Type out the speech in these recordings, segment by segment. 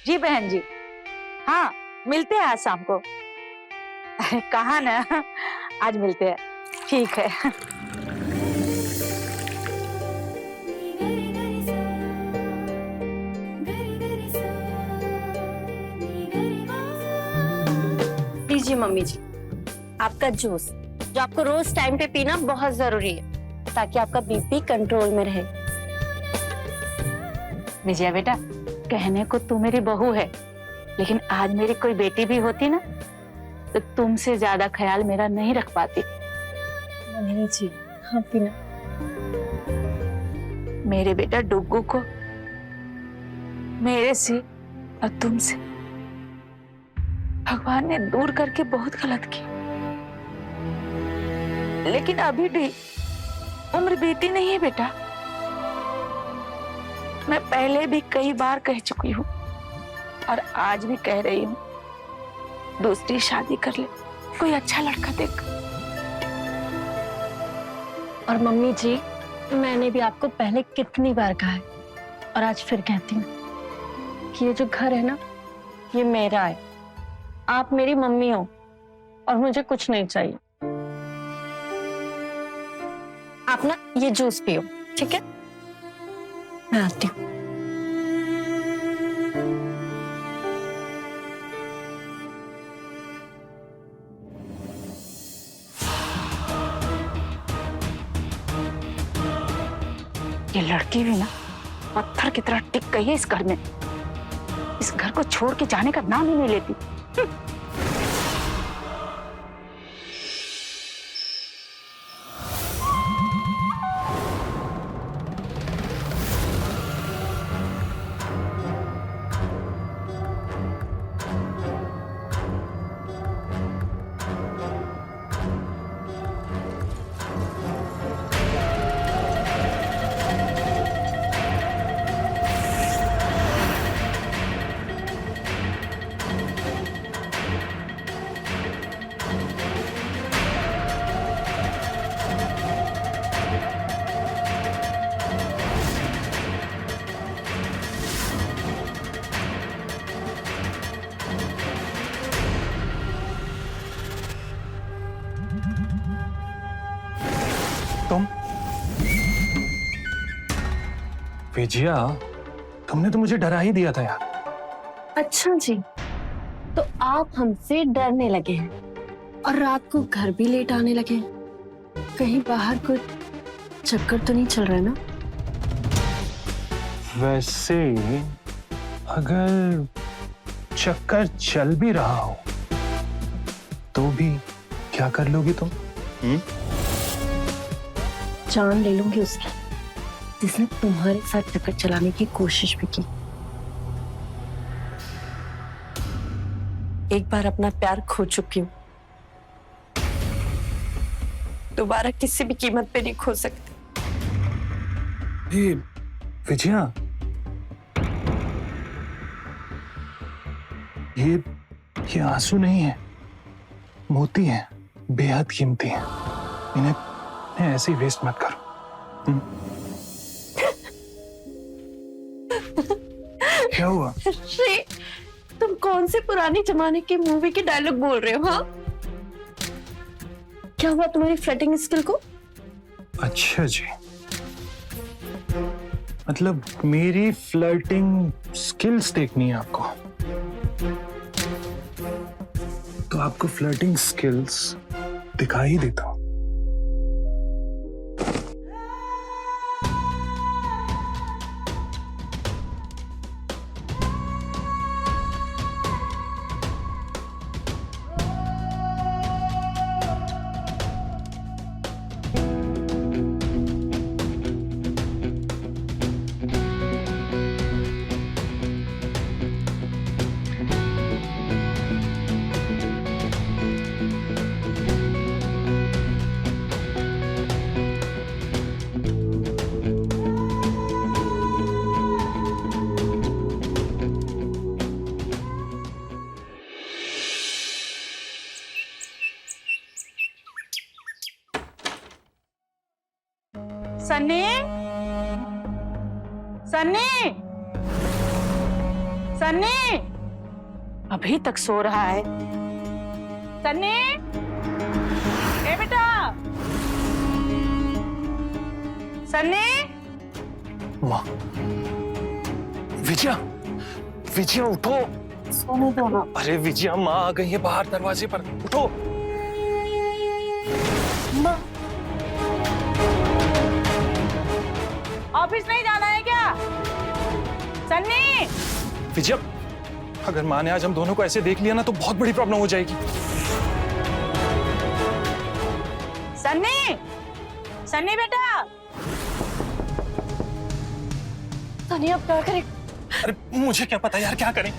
जी बहन जी, हाँ मिलते हैं आज शाम को। कहा ना, आज मिलते हैं। ठीक है। लीजिए मम्मी जी, आपका जूस जो आपको रोज टाइम पे पीना बहुत जरूरी है ताकि आपका बीपी कंट्रोल में रहे। विजया बेटा, कहने को तू मेरी बहू है, लेकिन आज मेरी कोई बेटी भी होती ना तो तुमसे ज्यादा ख्याल मेरा नहीं रख पाती। मम्मी जी, हाँ पीना। मेरे बेटा डुग्गू को मेरे से और तुमसे भगवान ने दूर करके बहुत गलत की, लेकिन अभी भी उम्र बीती नहीं है बेटा। मैं पहले भी कई बार कह चुकी हूँ और आज भी कह रही हूँ, दूसरी शादी कर ले, कोई अच्छा लड़का देख। और मम्मी जी, मैंने भी आपको पहले कितनी बार कहा है और आज फिर कहती हूँ कि ये जो घर है ना, ये मेरा है। आप मेरी मम्मी हो और मुझे कुछ नहीं चाहिए। आप ना ये जूस पियो, ठीक है? मैं आती हूँ। ये लड़की भी ना पत्थर की तरह टिक गई है इस घर में। इस घर को छोड़ के जाने का नाम ही नहीं लेती। तुम विजया, तुमने तो मुझे डरा ही दिया था यार। अच्छा जी, तो आप हमसे डरने लगे हैं और रात को घर भी लेट आने लगे हैं। कहीं बाहर कुछ चक्कर तो नहीं चल रहा है ना? वैसे अगर चक्कर चल भी रहा हो तो भी क्या कर लोगी तुम? जान ले लूंगी उसकी जिसने तुम्हारे साथ चक्कर चलाने की कोशिश भी की। एक बार अपना प्यार खो चुकी हूँ, दोबारा किसी भी कीमत पे नहीं खो सकती। ये विजया, ये आंसू नहीं है, मोती हैं, बेहद कीमती हैं। इन्हें ऐसे ही वेस्ट मत करो। क्या हुआ? श्री, तुम कौन से पुराने जमाने की मूवी के डायलॉग बोल रहे हो? हाँ, क्या हुआ तुम्हारी फ्लर्टिंग स्किल को? अच्छा जी, मतलब मेरी फ्लर्टिंग स्किल्स देखनी है आपको? तो आपको फ्लर्टिंग स्किल्स दिखा ही देता हूं। सन्नी, सन्नी, सन्नी अभी तक सो रहा है। सन्नी, ए बेटा, सन्नी। माँ, विजया, विजया उठो। सोने दो ना। अरे विजया, माँ आ गई है बाहर दरवाजे पर, उठो। माँ, ऑफिस नहीं जाना है क्या? सन्नी। विजया, अगर माँ ने आज हम दोनों को ऐसे देख लिया ना तो बहुत बड़ी प्रॉब्लम हो जाएगी। सन्नी, सन्नी बेटा। सनी अब क्या करें? अरे मुझे क्या पता यार, क्या करें?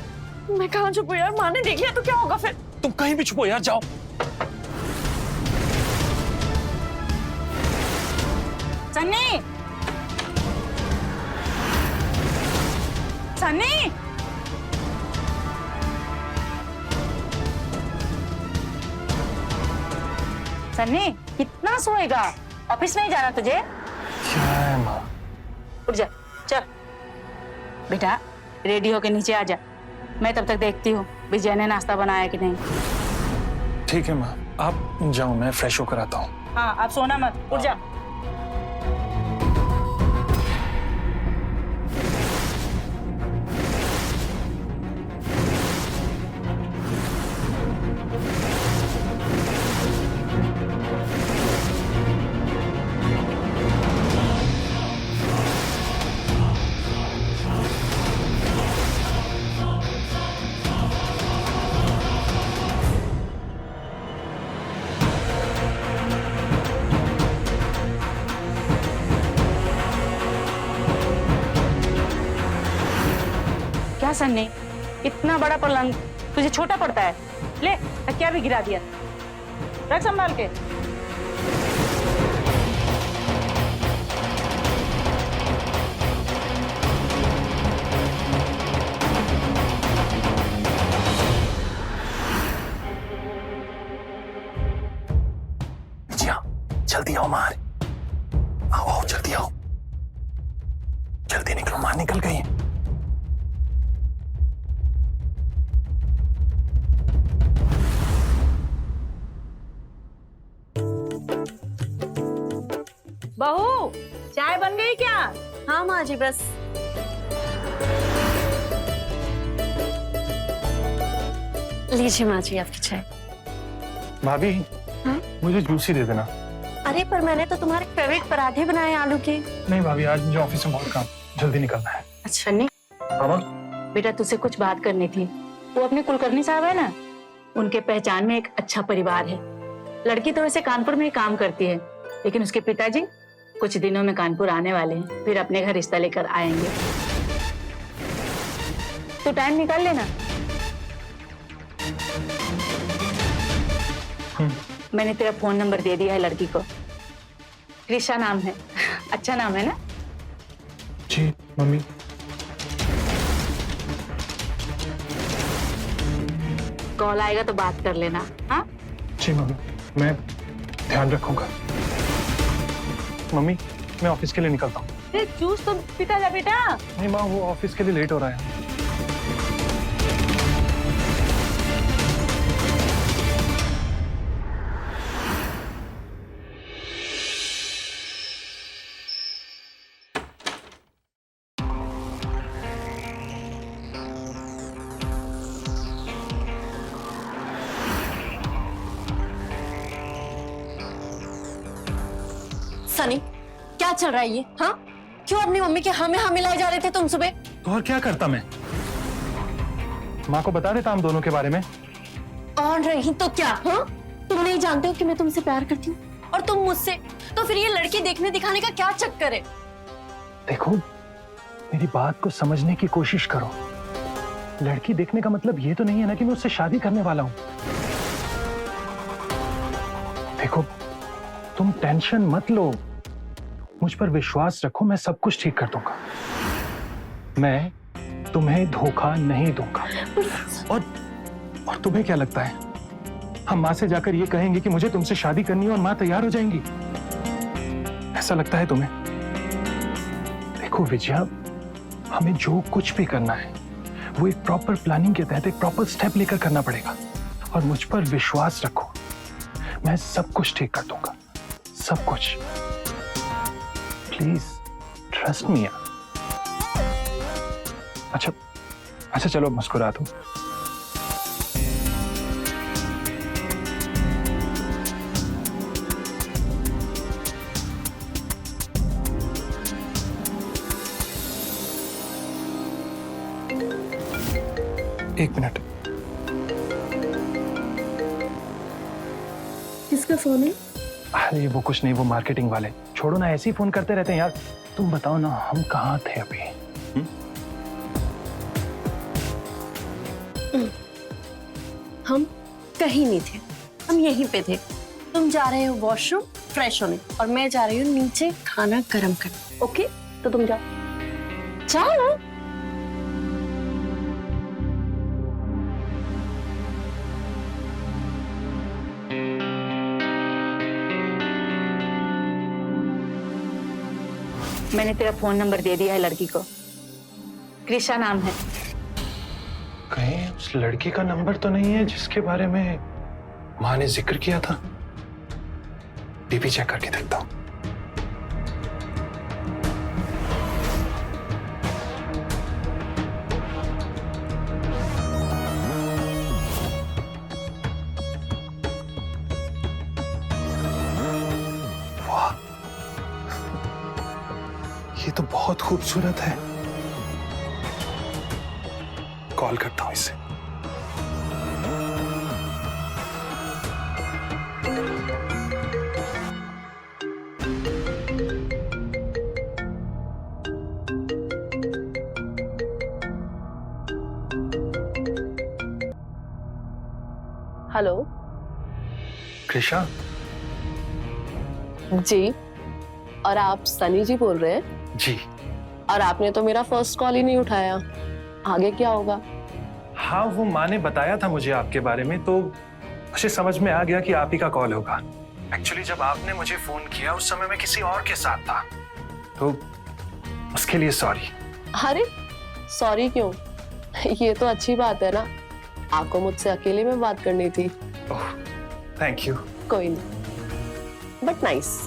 मैं कहाँ छुपूं यार, माँ ने देख लिया तो क्या होगा फिर? तुम कहीं भी छुपो यार, जाओ। सन्नी, सन्नी। सन्नी, कितना सोएगा? ऑफिस नहीं जाना तुझे? क्या है माँ? उठ जा, चल। बेटा, रेडी होके नीचे आ जा। मैं तब तक देखती हूँ विजय ने नाश्ता बनाया कि नहीं। ठीक है माँ, आप जाओ, मैं फ्रेश होकर आता हूँ। हाँ, आप सोना मत, उठ जा। क्या सन्नी, इतना बड़ा पलंग तुझे छोटा पड़ता है? ले, तकिया भी गिरा दिया। रख संभाल के। विजया, जल्दी आओ माँ। आओ आओ, जल्दी आओ, जल्दी निकलो, माँ निकल गई है। बहू, चाय बन गई क्या? हाँ माँ जी, बस। लीजिए माँ जी आपकी चाय। भाभी, हाँ? मुझे जूस ही दे देना। अरे पर मैंने तो तुम्हारे फेवरेट पराठे बनाए आलू के। नहीं भाभी, आज मुझे ऑफिस में बहुत काम, जल्दी निकलना है। अच्छा नहीं मामा, बेटा, तुझसे कुछ बात करनी थी। वो अपने कुलकर्णी साहब है ना, उनके पहचान में एक अच्छा परिवार है। लड़की तो वैसे कानपुर में ही काम करती है, लेकिन उसके पिताजी कुछ दिनों में कानपुर आने वाले हैं, फिर अपने घर रिश्ता लेकर आएंगे। तो टाइम निकाल लेना। मैंने तेरा फोन नंबर दे दिया है लड़की को। कृषा नाम है, अच्छा नाम है ना? जी मम्मी। कॉल आएगा तो बात कर लेना। हाँ जी मम्मी, मैं ध्यान रखूंगा। मम्मी, मैं ऑफिस के लिए निकलता हूँ। जूस तो पीता जा बेटा। नहीं माँ, वो ऑफिस के लिए लेट हो रहा है। सनी, क्या चल रहा है ये? हाँ, क्यों अपनी मम्मी के हाँ में हाँ मिलाए जा रहे थे तुम सुबह? तो और क्या करता मैं? माँ को बता देता हम दोनों के बारे में। और रही तो क्या? हाँ, तुम नहीं जानते हो कि मैं तुमसे प्यार करती हूँ और तुम मुझसे। तो फिर ये लड़की देखने दिखाने का क्या चक्कर है? देखो, मेरी बात को समझने की कोशिश करो। लड़की देखने का मतलब ये तो नहीं है ना कि मैं उससे शादी करने वाला हूँ। देखो, तुम टेंशन मत लो, मुझ पर विश्वास रखो, मैं सब कुछ ठीक कर दूंगा। मैं तुम्हें धोखा नहीं दूंगा। और तुम्हें क्या लगता है, हम माँ से जाकर ये कहेंगे कि मुझे तुमसे शादी करनी है और माँ तैयार हो जाएंगी? ऐसा लगता है तुम्हें? देखो विजया, हमें जो कुछ भी करना है वो एक प्रॉपर प्लानिंग के तहत एक प्रॉपर स्टेप लेकर करना पड़ेगा। और मुझ पर विश्वास रखो, मैं सब कुछ ठीक कर दूंगा, सब कुछ। प्लीज ट्रस्ट मी यार। अच्छा चलो मुस्कुरा दो। एक मिनट। किसका फोन है? अरे वो कुछ नहीं, वो मार्केटिंग वाले। छोड़ो ना, ऐसे ही फोन करते रहते हैं यार। तुम बताओ ना, हम कहाँ थे अभी? हम कहीं नहीं थे, हम यहीं पे थे। तुम जा रहे हो वॉशरूम फ्रेश होने और मैं जा रही हूँ नीचे खाना गर्म करने। ओके, तो तुम जाओ जाओ ना। मैंने तेरा फोन नंबर दे दिया है लड़की को, कृषा नाम है। कहीं उस लड़की का नंबर तो नहीं है जिसके बारे में माँ ने जिक्र किया था? बीपी चेक करके देखता हूँ। वाह, ये तो बहुत खूबसूरत है। कॉल करता हूं इसे। हेलो कृषा, जी, और आप सनी जी बोल रहे हैं? जी और आपने तो मेरा फर्स्ट कॉल ही नहीं उठाया, आगे क्या होगा? हाँ, वो माँ ने बताया था मुझे आपके बारे में, तो मुझे समझ में आ गया कि आप ही का कॉल होगा। एक्चुअली जब आपने मुझे फोन किया उस समय मैं किसी और के साथ था, तो उसके लिए सॉरी। अरे सॉरी क्यों? ये तो अच्छी बात है ना, आपको मुझसे अकेले में बात करनी थी। ओह, थैंक यू। कोई नहीं, बट नाइस।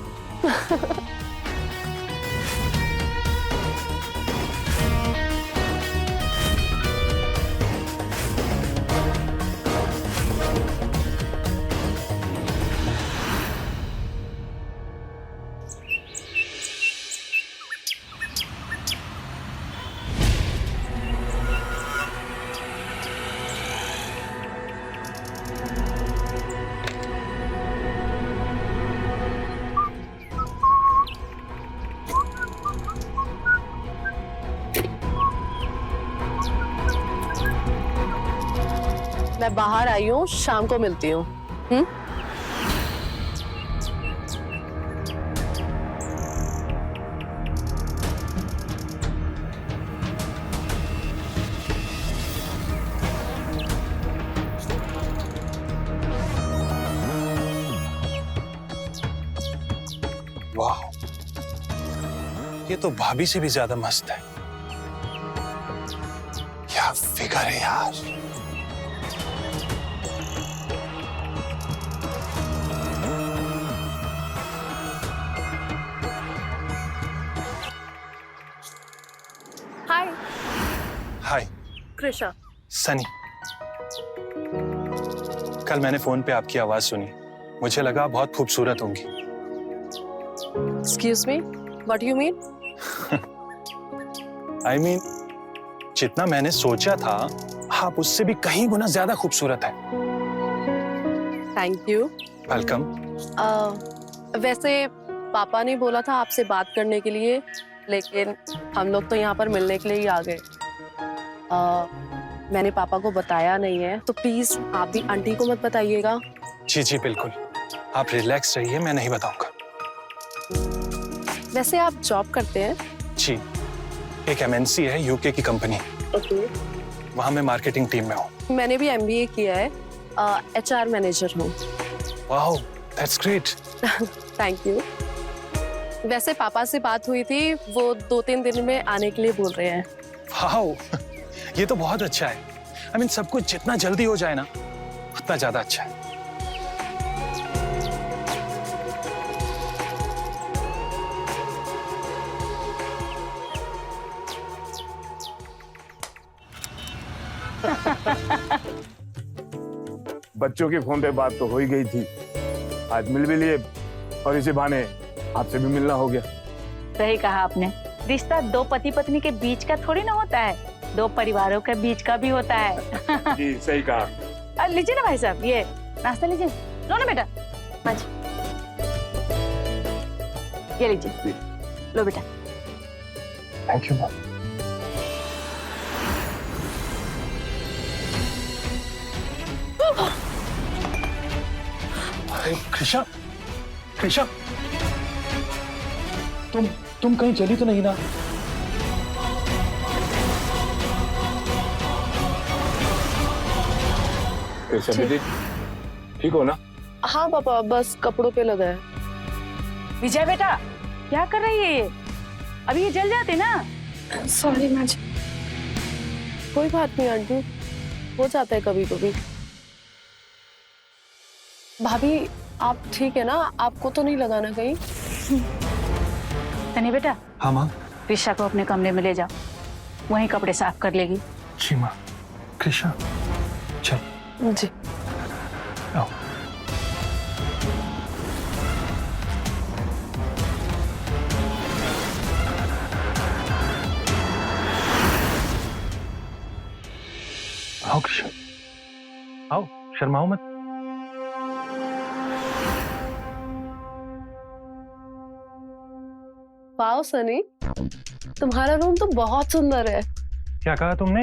मैं बाहर आई हूँ, शाम को मिलती हूँ। वाह, ये तो भाभी से भी ज्यादा मस्त है। क्या फिगर है यार। हाय हाय कृषा। सनी, कल मैंने फोन पे आपकी आवाज सुनी, मुझे लगा बहुत खूबसूरत होंगी। Excuse me, what you mean? I mean, जितना मैंने सोचा था आप उससे भी कहीं गुना ज्यादा खूबसूरत है। Thank you. वेलकम। वैसे पापा ने बोला था आपसे बात करने के लिए, लेकिन हम लोग तो यहाँ पर मिलने के लिए ही आ गए। मैंने पापा को बताया नहीं है, तो प्लीज आप भी आंटी को मत बताइएगा। जी जी बिल्कुल, आप रिलैक्स रहिए, मैं नहीं बताऊंगा। वैसे आप जॉब करते हैं? जी, एक MNC है, यूके की कंपनी। वहाँ मैं मार्केटिंग टीम में हूँ। मैंने भी MBA किया है, HR मैनेजर हूँ। Wow, that's great. Thank you. वैसे पापा से बात हुई थी, वो 2-3 दिन में आने के लिए बोल रहे हैं। वाओ, ये तो बहुत अच्छा है। आई मीन सब कुछ जितना जल्दी हो जाए ना उतना ज्यादा अच्छा है। बच्चों के फोन पे बात तो हो ही गई थी, आज मिल भी लिए और इसी बहाने आपसे भी मिलना हो गया। सही कहा आपने, रिश्ता दो पति पत्नी के बीच का थोड़ी ना होता है, दो परिवारों के बीच का भी होता है। जी सही कहा। लीजिए ना भाई साहब, ये नाश्ता लीजिए। लो ना बेटा, आज ये लीजिए, लो बेटा। Thank you ma'am. अरे कृषा, कृषा, तुम कहीं चली तो नहीं ना? बेटी ठीक हो ना? हाँ पापा, बस कपड़ों पे लगा है। विजय बेटा, क्या कर रही है ये? अभी ये जल जाते ना। सॉरी माँ जी। कोई बात नहीं आंटी, हो जाता है कभी कभी। भाभी आप ठीक है ना? आपको तो नहीं लगाना कहीं? तनी बेटा, हाँ माँ। कृषा को अपने कमरे में ले जाओ, वहीं कपड़े साफ कर लेगी। जी माँ। कृषा चल जी। आओ। आओ कृषा, आओ, शर्माओ मत। वाओ सनी, तुम्हारा रूम तो बहुत सुंदर है। क्या कहा तुमने?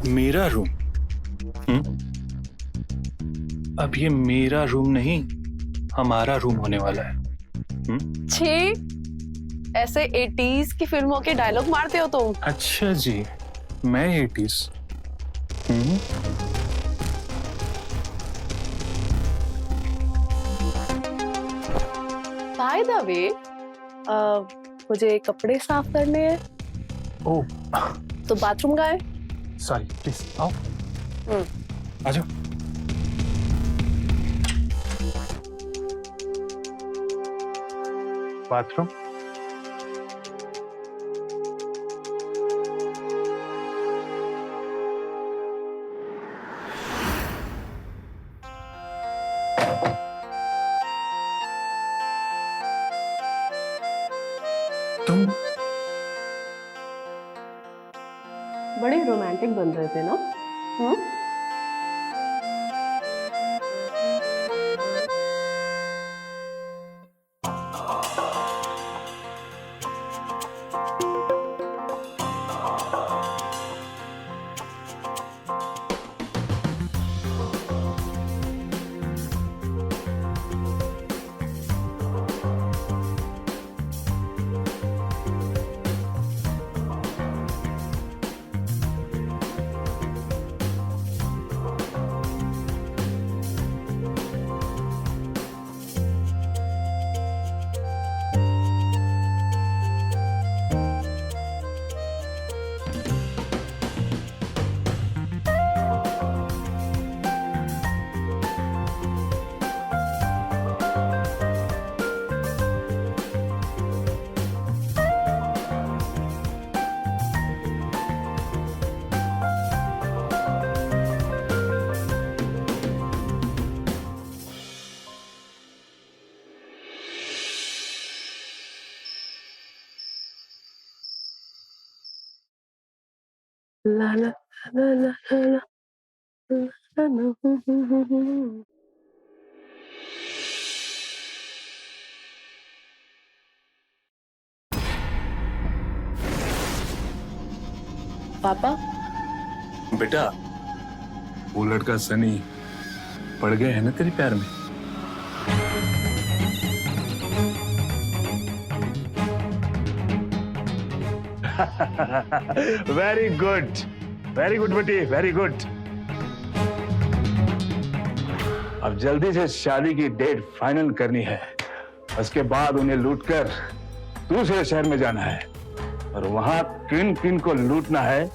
मेरा रूम? अब ये मेरा रूम नहीं, हमारा रूम होने वाला है। छी, ऐसे 80s की फिल्मों के डायलॉग मारते हो तुम। अच्छा जी, मैं 80s। बाय द वे, मुझे कपड़े साफ करने हैं, ओह तो बाथरूम का है। सॉरी, प्लीज आओ, आ जाओ। बाथरूम। तुम बड़े रोमांटिक बन रहे थे ना? ला ला ला ला ला ला ला। पापा, बेटा, वो लड़का सनी पड़ गया है ना तेरे प्यार में? वेरी गुड बेटी, वेरी गुड। अब जल्दी से शादी की डेट फाइनल करनी है, उसके बाद उन्हें लूटकर दूसरे शहर में जाना है। और वहां किन किन को लूटना है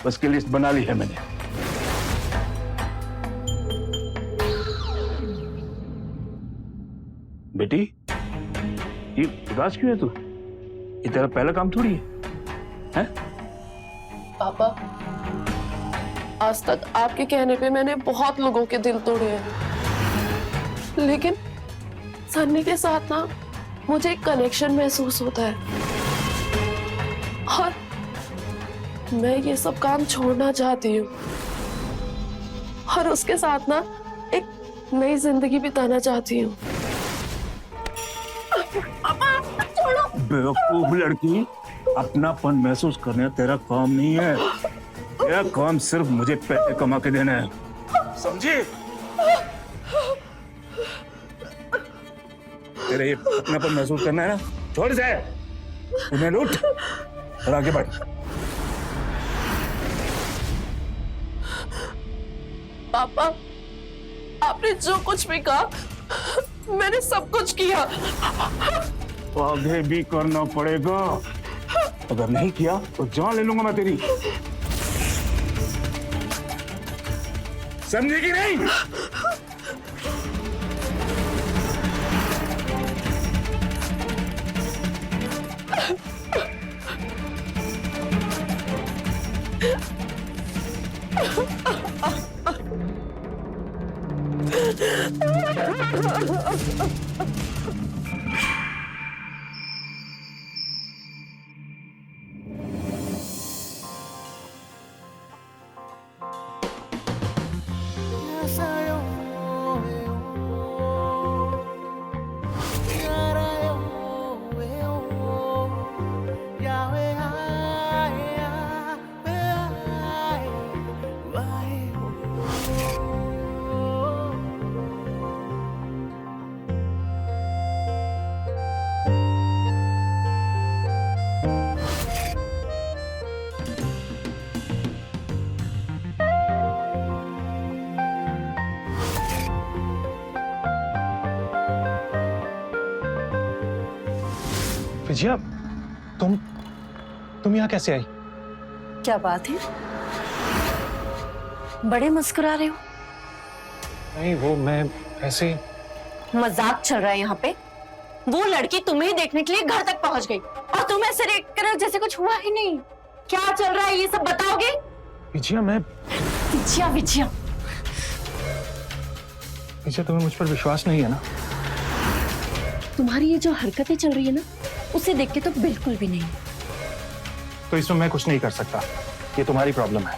उसकी लिस्ट बना ली है मैंने। बेटी, ये उदास क्यों है तू? ये तेरा पहला काम थोड़ी है? पापा, आज तक आपके कहने पे मैंने बहुत लोगों के दिल तोड़े हैं, लेकिन सन्नी के साथ ना मुझे एक कनेक्शन महसूस होता है और मैं ये सब काम छोड़ना चाहती हूँ और उसके साथ ना एक नई जिंदगी बिताना चाहती हूँ। बेवकूफ लड़की, अपनापन महसूस करने तेरा काम नहीं है। तेरा काम सिर्फ मुझे पैसे कमा के देना है, समझी? तेरे ये अपनापन महसूस करना है ना, छोड़ जाए, उन्हें लूट और आगे बढ़। पापा, आपने जो कुछ भी कहा मैंने सब कुछ किया। आगे भी करना पड़ेगा, अगर नहीं किया तो जान ले लूंगा मैं तेरी, समझेगी नहीं? विजया, तुम यहाँ कैसे आई? क्या बात है, बड़े मुस्कुरा रहे हो? नहीं, वो मैं ऐसे। मजाक चल रहा है यहाँ पे? वो लड़की तुम्हें देखने के लिए घर तक पहुंच गई और तुम ऐसे देख कर जैसे कुछ हुआ ही नहीं। क्या चल रहा है ये सब बताओगे? विजया, विजया विजया विजया, तुम्हें मुझ पर विश्वास नहीं है ना? तुम्हारी ये जो हरकतें चल रही है ना, उसे देख के तो बिल्कुल भी नहीं। तो इसमें मैं कुछ नहीं कर सकता, ये तुम्हारी प्रॉब्लम है।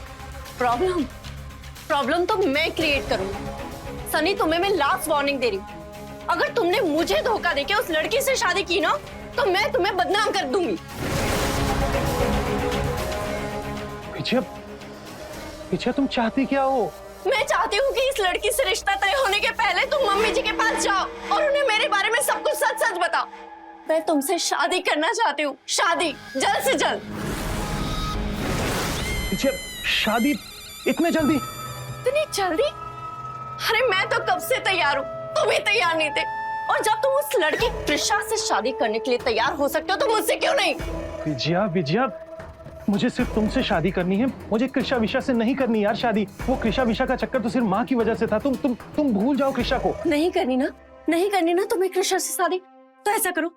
प्रॉब्लम तो मैं क्रिएट करूंगी। सनी, तुम्हें मैं लास्ट वार्निंग दे रही हूँ, अगर तुमने मुझे धोखा देके उस लड़की से शादी की ना, तो मैं तुम्हें बदनाम कर दूंगी। विजया, तुम चाहती क्या हो? मैं चाहती हूँ कि इस लड़की से रिश्ता तय होने के पहले तुम मम्मी जी के पास जाओ और उन्हें मेरे बारे में सब कुछ सच सच बताओ। मैं तुमसे शादी करना चाहती हूँ, शादी जल्द से जल्द। विजया, शादी इतने जल्दी? इतनी जल्दी? अरे मैं तो कब से तैयार हूँ, तुम ही तैयार नहीं थे। और जब तुम उस लड़की कृषा से शादी करने के लिए तैयार हो सकते हो तो मुझसे क्यों नहीं? विजया, मुझे सिर्फ तुमसे शादी करनी है, मुझे कृषा विशा से नहीं करनी यार शादी। वो कृषा विशा का चक्कर तो सिर्फ माँ की वजह से था। तुम भूल जाओ कृषा को। नहीं करनी ना तुम्हें कृषा से शादी? तो ऐसा करो,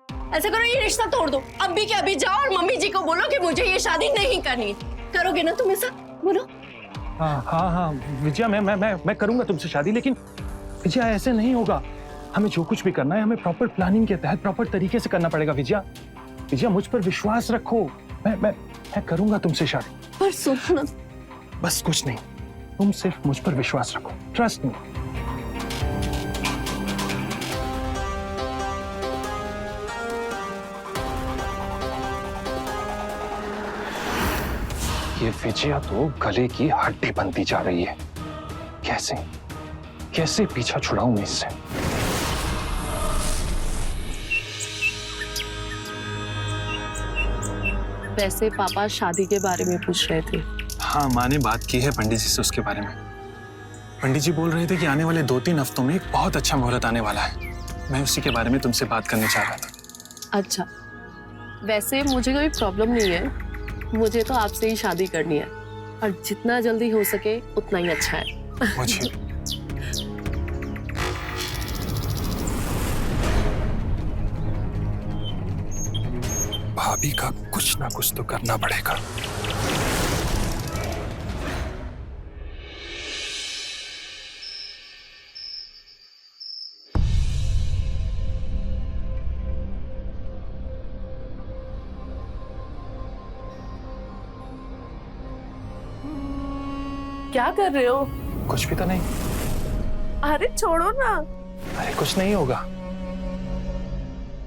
ये रिश्ता तोड़ दो। अभी के अभी जाओ और मम्मी जी को बोलो कि मुझे ये शादी नहीं करनी है। करोगे ना तुम ऐसा? बोलो। हाँ विजया, मैं करूंगा तुमसे शादी, लेकिन विजया ऐसे नहीं होगा। हमें जो कुछ भी करना है, हमें प्रॉपर प्लानिंग के तहत प्रॉपर तरीके से करना पड़ेगा। विजया, मुझ पर विश्वास रखो, मैं करूंगा तुमसे शादी। पर सुनो ना, बस कुछ नहीं, तुम सिर्फ मुझ पर विश्वास रखो, ट्रस्ट मी। ये विजया तो गले की हड्डी बनती जा रही है। कैसे पीछा छुड़ाऊं मैं इससे? वैसे पापा शादी के बारे में पूछ रहे थे। हाँ, माँ ने बात की है पंडित जी से उसके बारे में। पंडित जी बोल रहे थे कि आने वाले 2-3 हफ्तों में एक बहुत अच्छा मुहूर्त आने वाला है। मैं उसी के बारे में तुमसे बात करने चाह रहा था। अच्छा, वैसे मुझे कोई प्रॉब्लम नहीं है, मुझे तो आपसे ही शादी करनी है और जितना जल्दी हो सके उतना ही अच्छा है। मुझे भाभी का कुछ ना कुछ तो करना पड़ेगा। क्या कर रहे हो? कुछ भी तो नहीं। अरे छोड़ो ना। अरे कुछ नहीं होगा।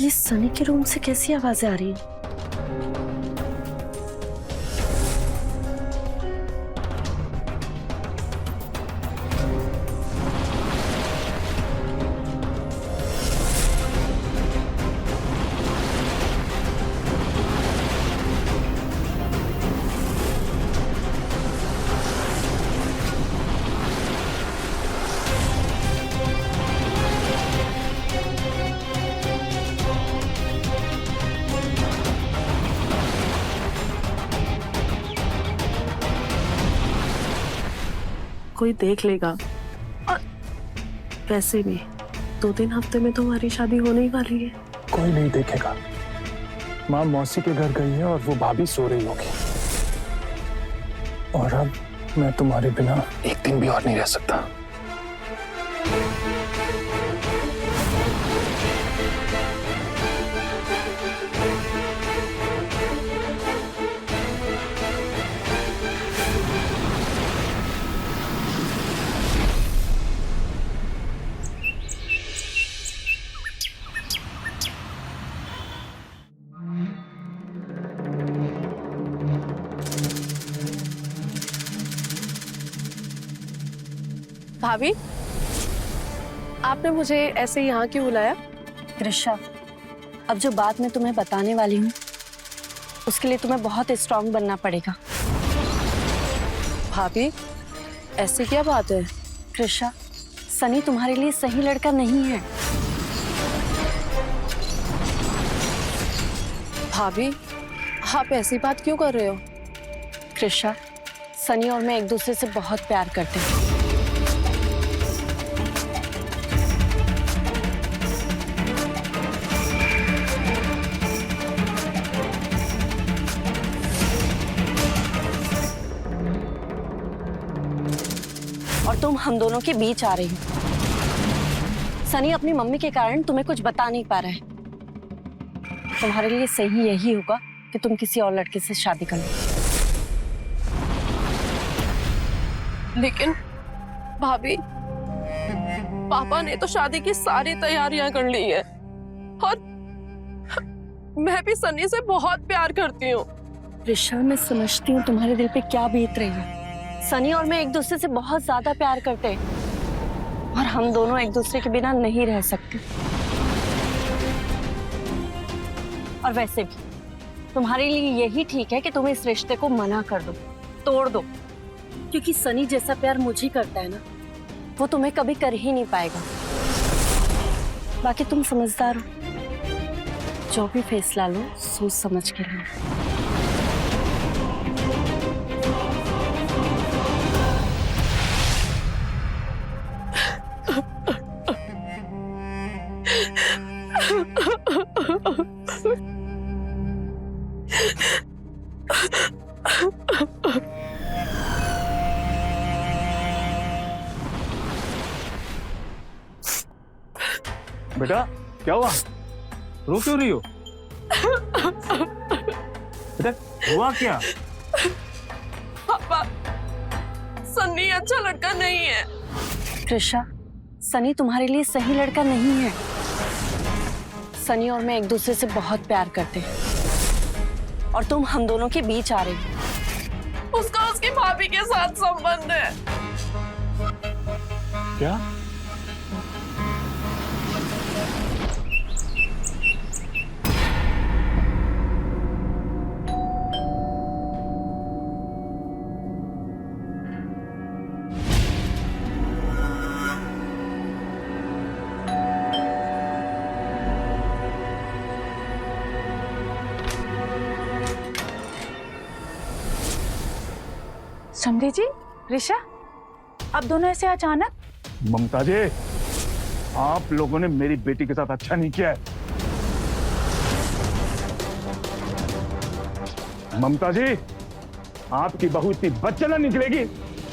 ये सनी के रूम से कैसी आवाजें आ रही हैं? कोई देख लेगा। और वैसे भी 2-3 हफ्ते में तो हमारी शादी होने ही वाली है। कोई नहीं देखेगा। माँ मौसी के घर गई है और वो भाभी सो रही होगी। और अब मैं तुम्हारे बिना एक दिन भी और नहीं रह सकता। भाभी, आपने मुझे ऐसे यहाँ क्यों बुलाया? कृषा, अब जो बात मैं तुम्हें बताने वाली हूँ उसके लिए तुम्हें बहुत स्ट्रांग बनना पड़ेगा। भाभी, ऐसी क्या बात है? कृषा, सनी तुम्हारे लिए सही लड़का नहीं है। भाभी, आप ऐसी बात क्यों कर रहे हो? कृषा, सनी और मैं एक दूसरे से बहुत प्यार करते हैं। और तुम हम दोनों के बीच आ रही हो। सनी अपनी मम्मी के कारण तुम्हें कुछ बता नहीं पा रहा है। तुम्हारे लिए सही यही होगा कि तुम किसी और लड़के से शादी कर लो। लेकिन भाभी, पापा ने तो शादी की सारी तैयारियां कर ली है और मैं भी सनी से बहुत प्यार करती हूँ। ऋषा, मैं समझती हूँ तुम्हारे दिल पे क्या बीत रही है। सनी और मैं एक दूसरे से बहुत ज्यादा प्यार करते हैं और हम दोनों एक दूसरे के बिना नहीं रह सकते। और वैसे भी तुम्हारे लिए यही ठीक है कि तुम इस रिश्ते को मना कर दो, तोड़ दो, क्योंकि सनी जैसा प्यार मुझे करता है ना, वो तुम्हें कभी कर ही नहीं पाएगा। बाकी तुम समझदार हो, जो भी फैसला लो सोच समझ के लो। बेटा, क्या हुआ? रो क्यों रही हो? बेटा, हुआ क्या? पापा, सन्नी अच्छा लड़का नहीं है। कृषा, सनी तुम्हारे लिए सही लड़का नहीं है। सनी और मैं एक दूसरे से बहुत प्यार करते हैं और तुम हम दोनों के बीच आ रही हो। उसका उसकी भाभी के साथ संबंध है। क्या? समझी जी, ऋषा, अब दोनों ऐसे अचानक? ममता जी, आप लोगों ने मेरी बेटी के साथ अच्छा नहीं किया है। ममता जी, आपकी बहू इतनी बदचलन निकलेगी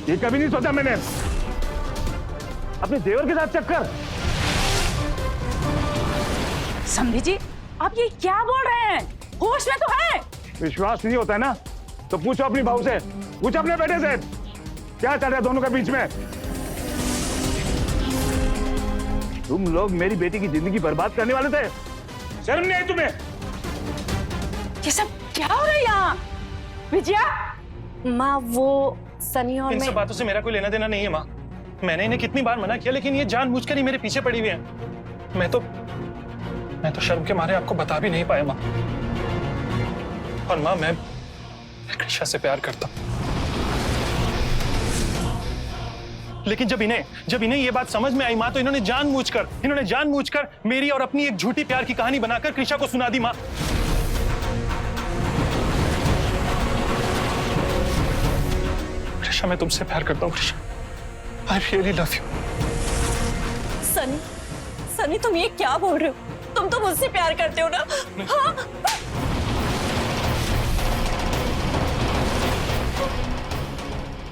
ये कभी नहीं सोचा मैंने। अपने देवर के साथ चक्कर। समझी जी, आप ये क्या बोल रहे हैं? होश में तो है? विश्वास नहीं होता है ना तो पूछो अपनी बहू से, पूछो अपने बेटे से, क्या चल रहा है दोनों के बीच में। तुम लोग मेरी बेटी की जिंदगी बर्बाद करने वाले थे, शर्म नहीं आई तुम्हें? ये सब क्या हो रहा है यहाँ? विजया, माँ वो सनी और इन मैं सब बातों से मेरा कोई लेना देना नहीं है माँ। मैंने इन्हें कितनी बार मना किया लेकिन ये जानबूझकर ही मेरे पीछे पड़ी हुई हैं। मैं तो शर्म के मारे आपको बता भी नहीं पाया माँ। और माँ, मैं कृषा से प्यार करता हूं। लेकिन जब इन्हें ये बात समझ में आई माँ, तो इन्होंने जानबूझकर मेरी और अपनी एक झूठी प्यार की कहानी बनाकर कृषा को सुना दी माँ। कृषा, मैं तुमसे प्यार करता हूँ Krisha. I really love you. Sunny तुम ये क्या बोल रहे हो? तुम तो मुझसे प्यार करते हो ना? हाँ?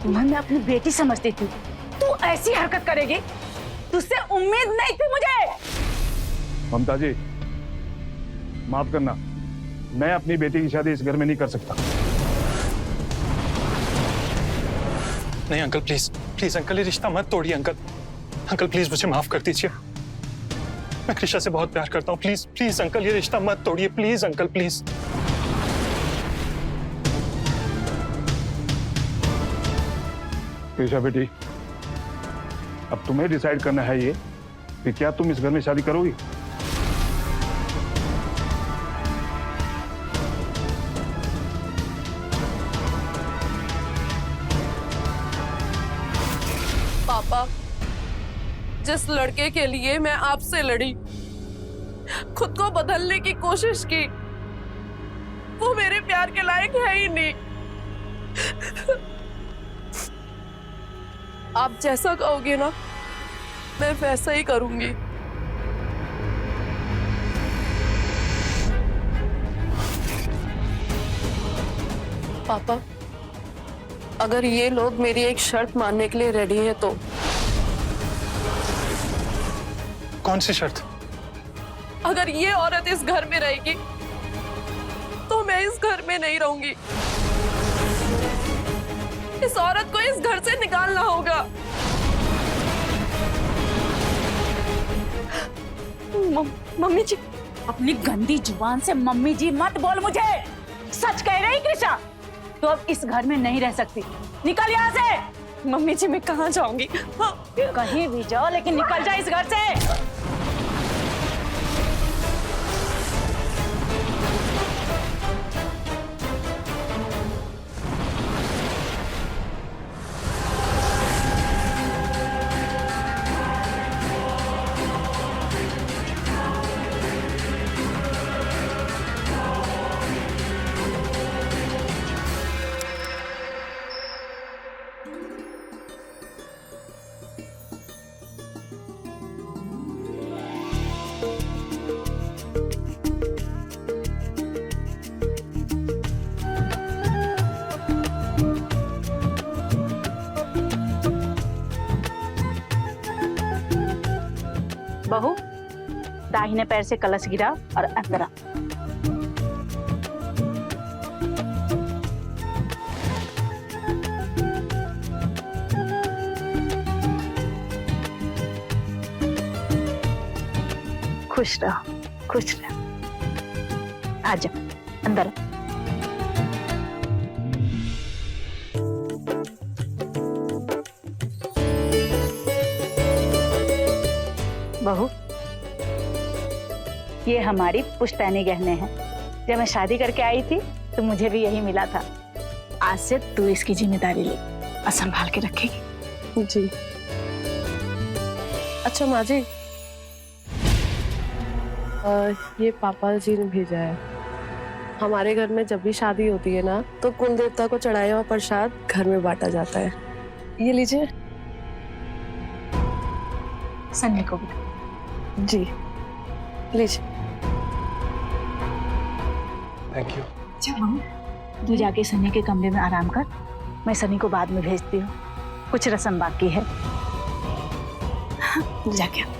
मैं अपनी बेटी समझती थी, तू ऐसी हरकत करेगी? तुझसे उम्मीद नहीं थी मुझे। ममता जी, माफ करना, मैं अपनी बेटी की शादी इस घर में नहीं कर सकता। नहीं अंकल, प्लीज अंकल, ये रिश्ता मत तोड़िए अंकल प्लीज मुझे माफ कर दीजिए। मैं कृषा से बहुत प्यार करता हूँ। प्लीज अंकल, ये रिश्ता मत तोड़िए। Please uncle, please. कृषा बेटी, अब तुम्हें डिसाइड करना है ये कि क्या तुम इस घर में शादी करोगी। पापा, जिस लड़के के लिए मैं आपसे लड़ी, खुद को बदलने की कोशिश की, वो मेरे प्यार के लायक है ही नहीं। आप जैसा कहोगे ना, मैं वैसा ही करूंगी। पापा, अगर ये लोग मेरी एक शर्त मानने के लिए रेडी हैं तो? कौन सी शर्त? अगर ये औरत इस घर में रहेगी तो मैं इस घर में नहीं रहूंगी। इस औरत को इस घर से निकालना होगा। मम्मी जी, अपनी गंदी जुबान से मम्मी जी मत बोल मुझे। सच कह रही कृषा, तो अब इस घर में नहीं रह सकती। निकल यहाँ से। मम्मी जी मैं कहाँ जाऊंगी? हाँ। कहीं भी जाओ लेकिन निकल जा इस घर से। बहू, दाहिने पैर से कलश गिरा और अंदर आ। खुश रहो, खुश रहो। आजा, अंदर आ। बहू, ये हमारी पुश्तैनी गहने हैं। जब मैं शादी करके आई थी तो मुझे भी यही मिला था। आज से तू इसकी जिम्मेदारी ले और संभाल के रखेगी। जी। अच्छा माँ जी, ये पापा जी ने भेजा है। हमारे घर में जब भी शादी होती है ना, तो कुल देवता को चढ़ाया हुआ प्रसाद घर में बांटा जाता है। ये लीजिए। सन्नी को भी। जी लीजिए। Thank you. अच्छा बहू, तू जाके सन्नी के कमरे में आराम कर, मैं सन्नी को बाद में भेजती हूँ, कुछ रस्म बाकी है। जाके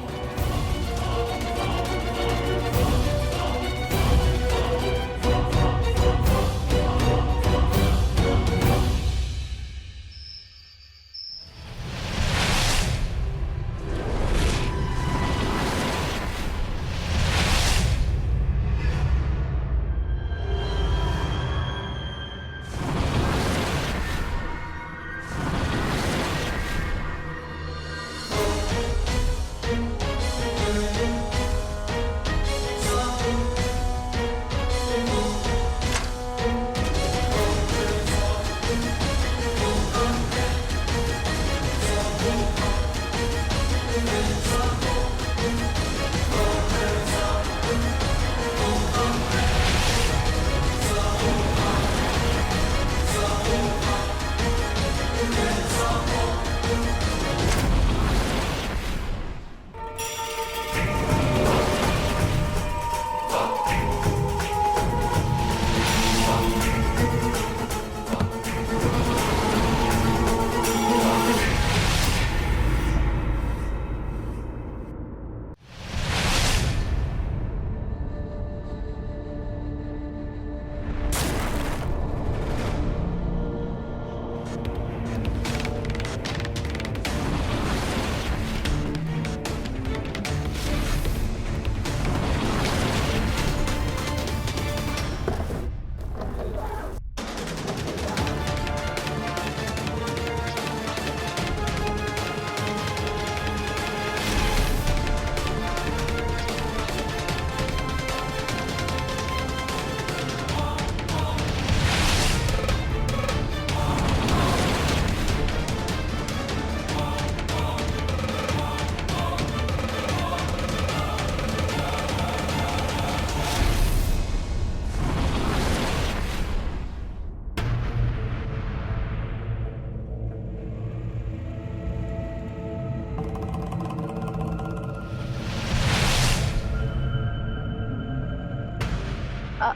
आ।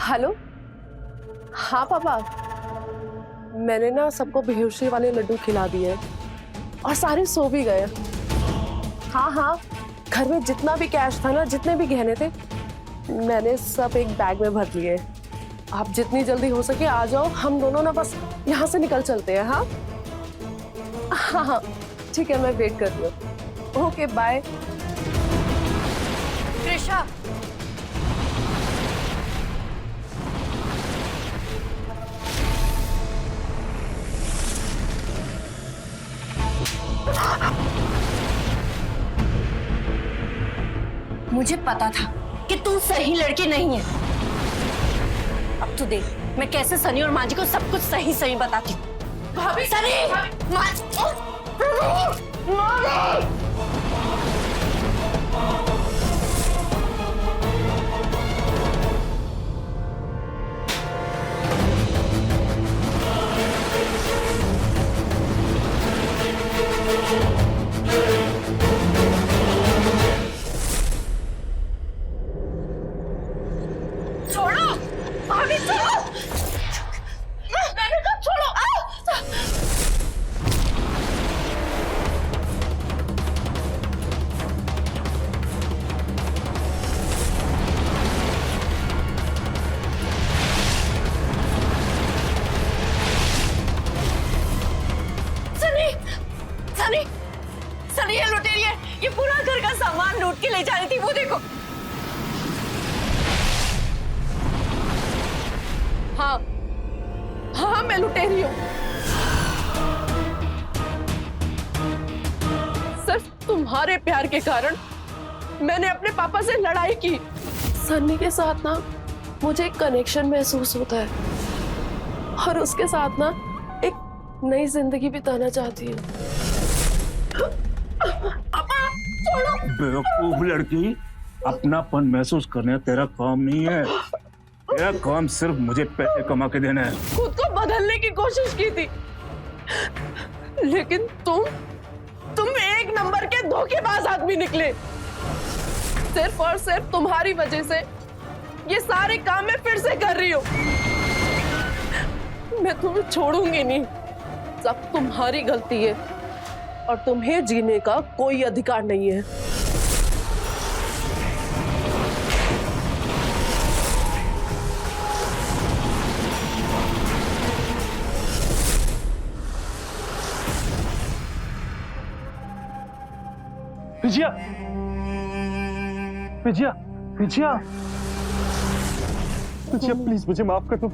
हेलो। हाँ पापा, मैंने ना सबको बेहोशी वाले लड्डू खिला दिए और सारे सो भी गए। हाँ हाँ, घर में जितना भी कैश था ना, जितने भी गहने थे, मैंने सब एक बैग में भर लिए। आप जितनी जल्दी हो सके आ जाओ, हम दोनों ना बस यहाँ से निकल चलते हैं। हाँ हाँ हाँ ठीक है, मैं वेट कर रही हूँ। Okay bye. त्रिशा, मुझे पता था कि तू सही लड़की नहीं है। अब तू देख मैं कैसे सनी और माँ जी को सब कुछ सही सही बताती हूँ। भाभी, सनी, छोड़ो भाभी, छोड़ो, मैंने कहा छोड़ो। सनी, सनी, सनी, ये लुटेरी है, ये पूरा घर का सामान लूट के ले जा रही थी, वो देखो। हाँ हाँ मैं लुटेरी हूँ। सिर्फ तुम्हारे प्यार के कारण मैंने अपने पापा से लड़ाई की। सन्नी के साथ ना मुझे एक कनेक्शन महसूस होता है और उसके साथ ना एक नई जिंदगी बिताना चाहती हूँ। बेवकूफ लड़की, अपनापन महसूस करने तेरा काम नहीं है। तेरा काम सिर्फ मुझे पैसे कमा के देना है। खुद को बदलने की कोशिश की थी, लेकिन तुम एक नंबर के धोखेबाज आदमी निकले। सिर्फ और सिर्फ तुम्हारी वजह से ये सारे काम मैं फिर से कर रही हूँ। मैं तुम्हें छोड़ूंगी नहीं, सब तुम्हारी गलती है और तुम्हें जीने का कोई अधिकार नहीं है। विजया, विजया, विजया, विजया प्लीज मुझे माफ कर दो।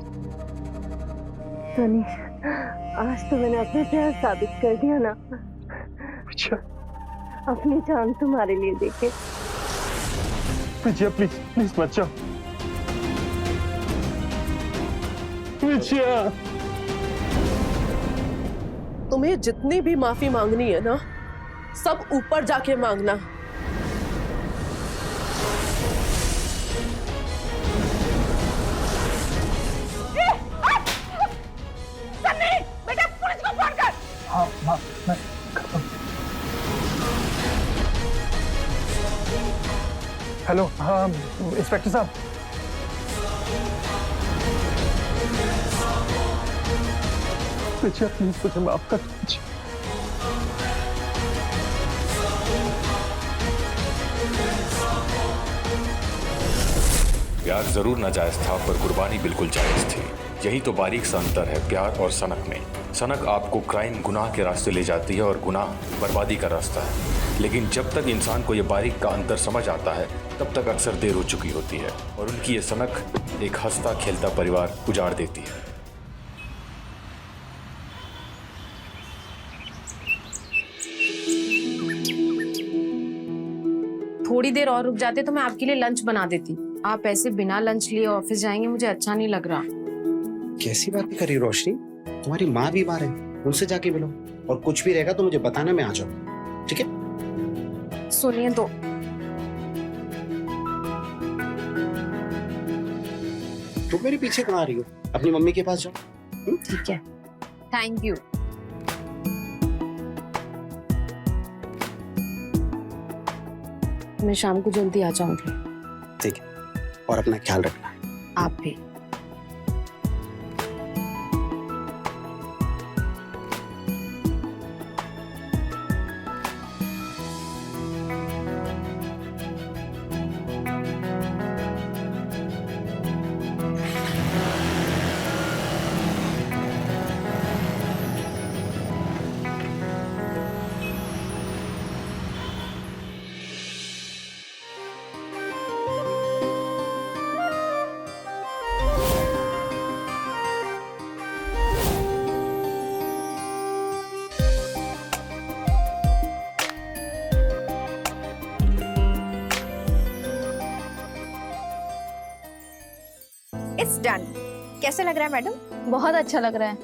सनी, आज तो मैंने अपना प्यार साबित कर दिया ना। विजया, अपनी जान तुम्हारे लिए देके। विजया प्लीज प्लीज मत जाओ। विजया, तुम्हें जितनी भी माफी मांगनी है ना, सब ऊपर जाके मांगना। सन्नी, बेटा पुलिस को फोन कर। हाँ माँ मैं करता हूँ। हेलो, हाँ इंस्पेक्टर साहब। विजया प्लीज मुझे माफ कर दीजिए। प्यार जरूर नाजायज था पर कुर्बानी बिल्कुल जायज थी। यही तो बारीक सा अंतर है प्यार और सनक में। सनक आपको क्राइम गुनाह के रास्ते ले जाती है और गुनाह बर्बादी का रास्ता है। लेकिन जब तक इंसान को यह बारीक का अंतर समझ आता है तब तक अक्सर देर हो चुकी होती है और उनकी ये सनक एक हंसता खेलता परिवार उजाड़ देती है। थोड़ी देर और रुक जाते तो मैं आपके लिए लंच बना देती। आप ऐसे बिना लंच लिए ऑफिस जाएंगे, मुझे अच्छा नहीं लग रहा। कैसी बातें कर रही हो रोशनी? तुम्हारी माँ बीमार है, उनसे जाके मिलो और कुछ भी रहेगा तो मुझे बताना, मैं आ जाऊँ, ठीक है? सुनिए तो, तुम मेरे पीछे कहाँ आ रही हो? अपनी मम्मी के पास जाओ। ठीक है, थैंक यू। मैं शाम को जल्दी आ जाऊंगी। ठीक है, और अपना ख्याल रखना। आप भी। It's done. कैसे लग रहा है मैडम? बहुत अच्छा लग रहा है।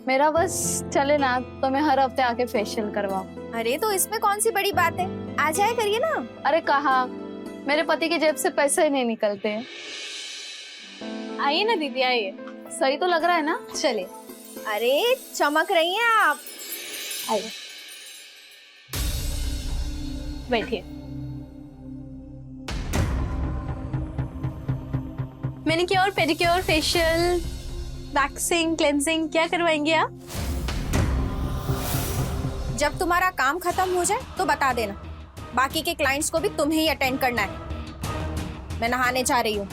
मेरा बस चले ना तो मैं हर हफ्ते आके फेशियल करवाऊं। अरे तो इसमें कौन सी बड़ी बात है, आ जाया करिए ना। अरे कहा, मेरे पति की जेब से पैसे ही नहीं निकलते हैं। आइए ना दीदी, आइए। सही तो लग रहा है ना? चलिए। अरे चमक रही हैं आप। आइए, बैठिए। Manicure, pedicure, facial, waxing, cleansing क्या करवाएंगे आप? जब तुम्हारा काम खत्म हो जाए तो बता देना। बाकी के क्लाइंट्स को भी तुम्हें ही अटेंड करना है। मैं नहाने जा रही हूँ।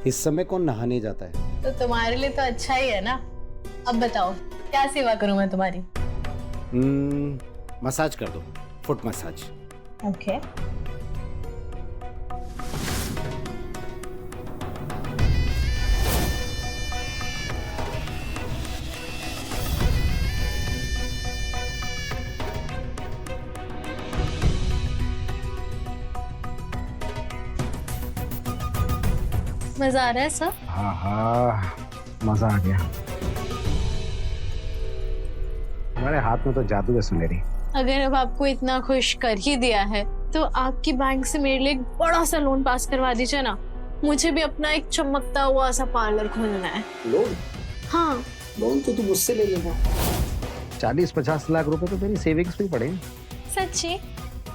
इस समय कौन नहाने जाता है? तो तुम्हारे लिए तो अच्छा ही है ना। अब बताओ क्या सेवा करूं मैं तुम्हारी? मसाज कर दो, फुट मसाज। ओके। मजा आ रहा है सब? हाँ हाँ, मजा आ गया। तुम्हारे हाथ में तो जादू है सुनहरी। अगर अब आपको इतना खुश कर ही दिया है तो आपकी बैंक से मेरे लिए एक बड़ा सा लोन पास करवा दीजिए ना। मुझे भी अपना एक चमकता हुआ सा पार्लर खोलना है। लोन? हाँ। लोन तो तुम मुझसे ले लेना। 40-50 लाख रुपए तो मेरी सेविंग्स में पड़े। सच्ची?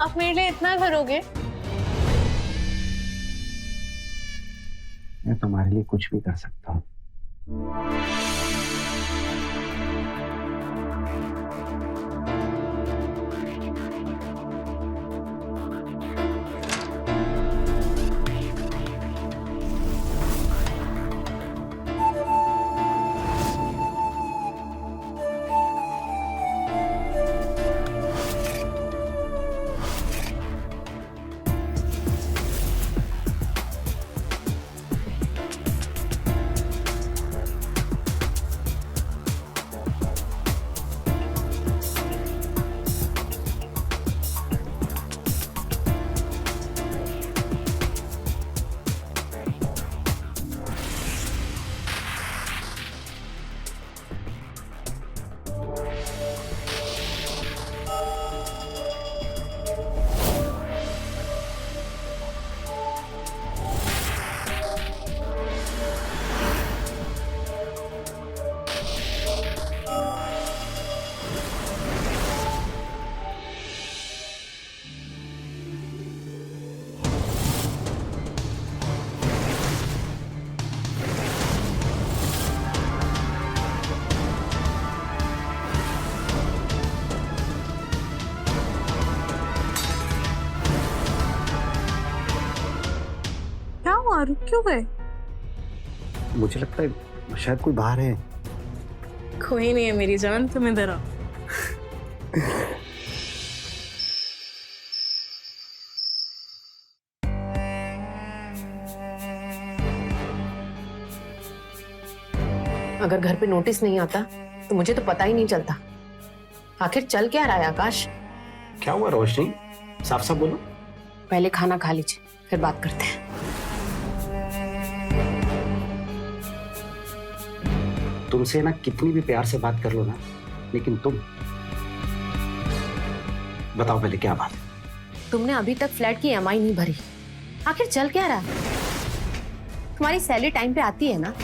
आप मेरे लिए इतना करोगे? मैं तुम्हारे लिए कुछ भी कर सकता हूँ। क्या हुआ? रुक क्यों गए? मुझे लगता है शायद कोई बाहर है। कोई नहीं है मेरी जान, तुम इधर आओ। अगर घर पे नोटिस नहीं आता तो मुझे तो पता ही नहीं चलता। आखिर चल क्या रहा है आकाश? क्या हुआ रोशनी? साफ साफ बोलो। पहले खाना खा लीजिए, फिर बात करते हैं। तुमसे ना कितनी भी प्यार से बात कर लो ना, लेकिन तुम बताओ पहले क्या बात है? तुमने अभी तक फ्लैट की EMI नहीं भरी। आखिर चल क्या रहा है? तुम्हारी सैलरी टाइम पे आती है ना?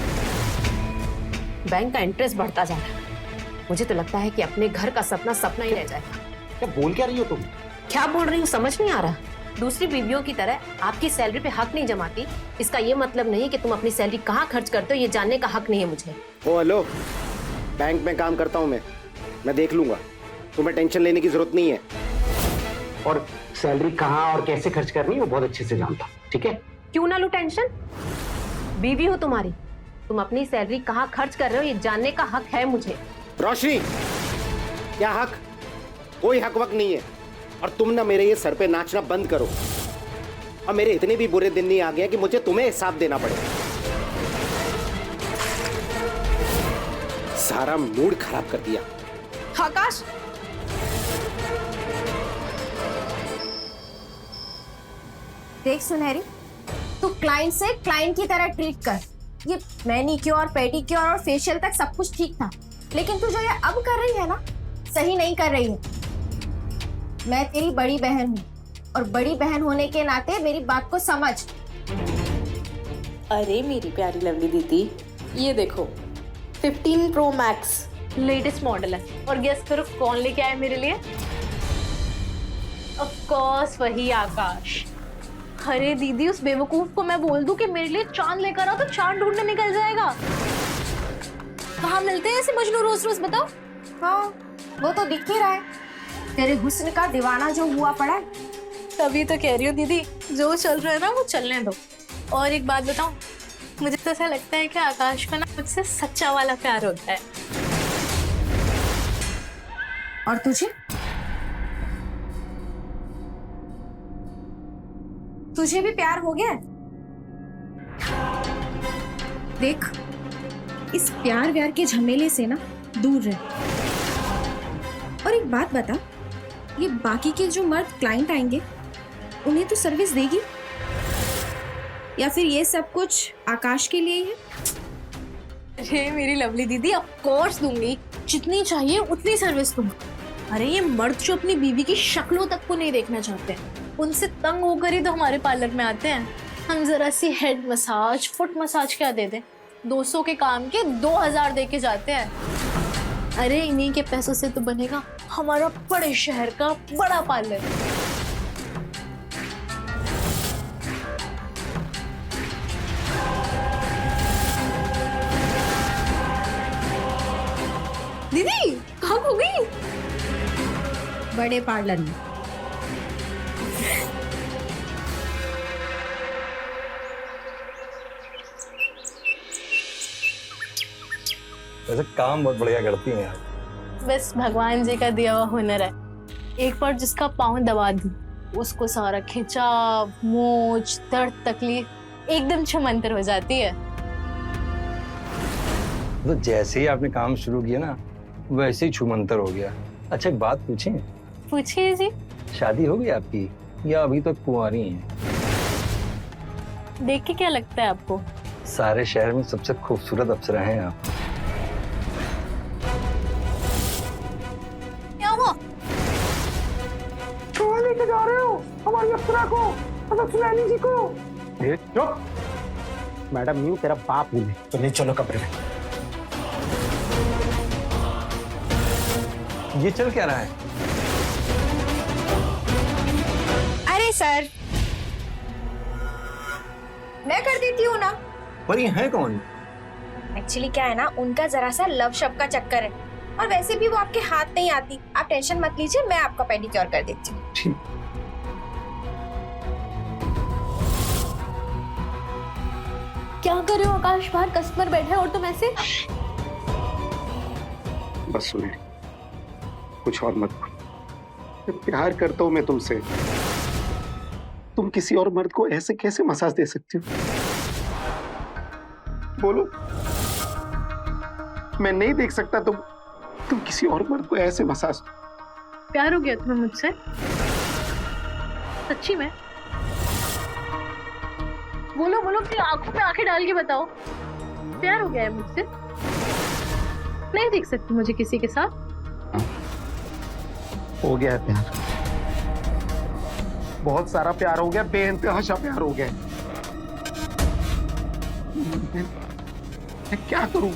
बैंक का इंटरेस्ट बढ़ता जा रहा है। मुझे तो लगता है कि अपने घर का सपना सपना ही रह जाएगा। क्या बोल क्या रही हो तुम? क्या बोल रही हूँ समझ नहीं आ रहा। दूसरी बीवियों की तरह आपकी सैलरी पे हक नहीं जमाती, इसका ये मतलब नहीं कि तुम अपनी सैलरी कहाँ खर्च करते हो ये जानने का हक नहीं है मुझे। ओ हेलो, बैंक में काम करता हूँ मैं देख लूंगा। तुम्हें टेंशन लेने की जरूरत नहीं है। और सैलरी कहाँ और कैसे खर्च करनी है वो बहुत अच्छे से जानता हूँ, ठीक है? क्यों ना लूं टेंशन? बीवी हो तुम्हारी, तुम अपनी सैलरी कहाँ खर्च कर रहे हो ये जानने का हक है मुझे। रोशनी, क्या हक? कोई हक वक नहीं है। और तुम ना मेरे ये सर पे नाचना बंद करो। और मेरे इतने भी बुरे दिन नहीं आ गए कि मुझे तुम्हें हिसाब देना पड़े। सारा मूड खराब कर दिया। आकाश, देख सुनहरी, तू क्लाइंट से क्लाइंट की तरह ट्रीट कर। ये मैनीक्योर, पेडिक्योर और फेशियल तक सब कुछ ठीक था, लेकिन तू जो ये अब कर रही है ना, सही नहीं कर रही है। मैं तेरी बड़ी बहन हूँ और बड़ी बहन होने के नाते मेरी बात को समझ। अरे मेरी प्यारी लवली दीदी, ये देखो 15 Pro Max लेटेस्ट मॉडल है। और गेस करो कौन लेके आया मेरे लिए? ऑफ कोर्स वही आकाश। अरे दीदी, उस बेवकूफ को मैं बोल दूं कि मेरे लिए चांद लेकर आओ तो चांद ढूंढने निकल जाएगा। कहाँ मिलते हैं ऐसे मजनू रोज रोज, बताओ? हाँ, वो तो दिख ही रहा है, तेरे हुस्न का दीवाना जो हुआ पड़ा है। तभी तो कह रही हूँ दीदी, जो चल रहा है ना वो चलने दो। और एक बात बताऊं, मुझे तो ऐसा लगता है कि आकाश का ना मुझसे सच्चा वाला प्यार होता है। और तुझे भी प्यार हो गया? देख, इस प्यार व्यार के झमेले से ना दूर रह। और एक बात बता, ये बाकी के जो मर्द क्लाइंट आएंगे उन्हें तो सर्विस देगी या फिर ये सब कुछ आकाश के लिए ही है? अरे मेरी लवली दीदी, ऑफ कोर्स दूंगी। जितनी चाहिए उतनी सर्विस दूंगा। अरे ये मर्द जो अपनी बीवी की शक्लों तक को नहीं देखना चाहते हैं, उनसे तंग होकर ही तो हमारे पार्लर में आते हैं। हम जरा सी हेड मसाज, फुट मसाज क्या दे दें, 200 के काम के 2000 दे के जाते हैं। अरे इन्हीं के पैसों से तो बनेगा हमारा बड़े शहर का बड़ा पार्लर। दीदी कहाँ हो गई? बड़े पार्लर में। वैसे काम बहुत बढ़िया करती हैं आप। बस भगवान जी का दिया हुआ हुनर है। एक बार जिसका पाँव दबा दी उसको सारा खिंचाव, मोच, दर्द, तकलीफ एकदम छमंतर हो जाती है। तो जैसे ही आपने काम शुरू किया ना, वैसे ही छूमंतर हो गया। अच्छा एक बात पूछें? पूछिए जी। शादी हो गई आपकी या अभी तक कुंवारी हैं? देख के क्या लगता है आपको? सारे शहर में सबसे खूबसूरत अप्सरा हैं आप। क्या हुआ? कहाँ लेके जा रहे हो हमारी अप्सरा को, मतलब सुनैनी जी को? चुप। मैडम न्यू तेरा बाप हूँ मैं, तो ले चलो कमरे में। ये चल क्या रहा है? अरे सर, मैं कर देती हूँ ना। पर ये है कौन? एक्चुअली क्या है ना, उनका जरा सा लव शव का चक्कर है, और वैसे भी वो आपके हाथ नहीं आती। आप टेंशन मत लीजिए, मैं आपका पेडिक्योर कर देती हूँ। ठीक। क्या कर रहे हो आकाश? बाहर कस्टमर बैठे और तुम ऐसे? बस सुने, कुछ और मत बोलो। मैं प्यार करता हूं मैं तुमसे। तुम किसी और मर्द को ऐसे कैसे मसाज दे सकती हो? बोलो। मैं नहीं देख सकता तुम किसी और मर्द को ऐसे मसाज। प्यार हो गया तुम्हें मुझसे? सच्ची में? बोलो बोलो, अपनी आंखों में आंखें डाल के बताओ, प्यार हो गया है मुझसे? नहीं देख सकती मुझे किसी के साथ? हो गया है प्यार, बहुत सारा प्यार हो गया, बेइंतहा प्यार हो गया। मैं क्या करूं?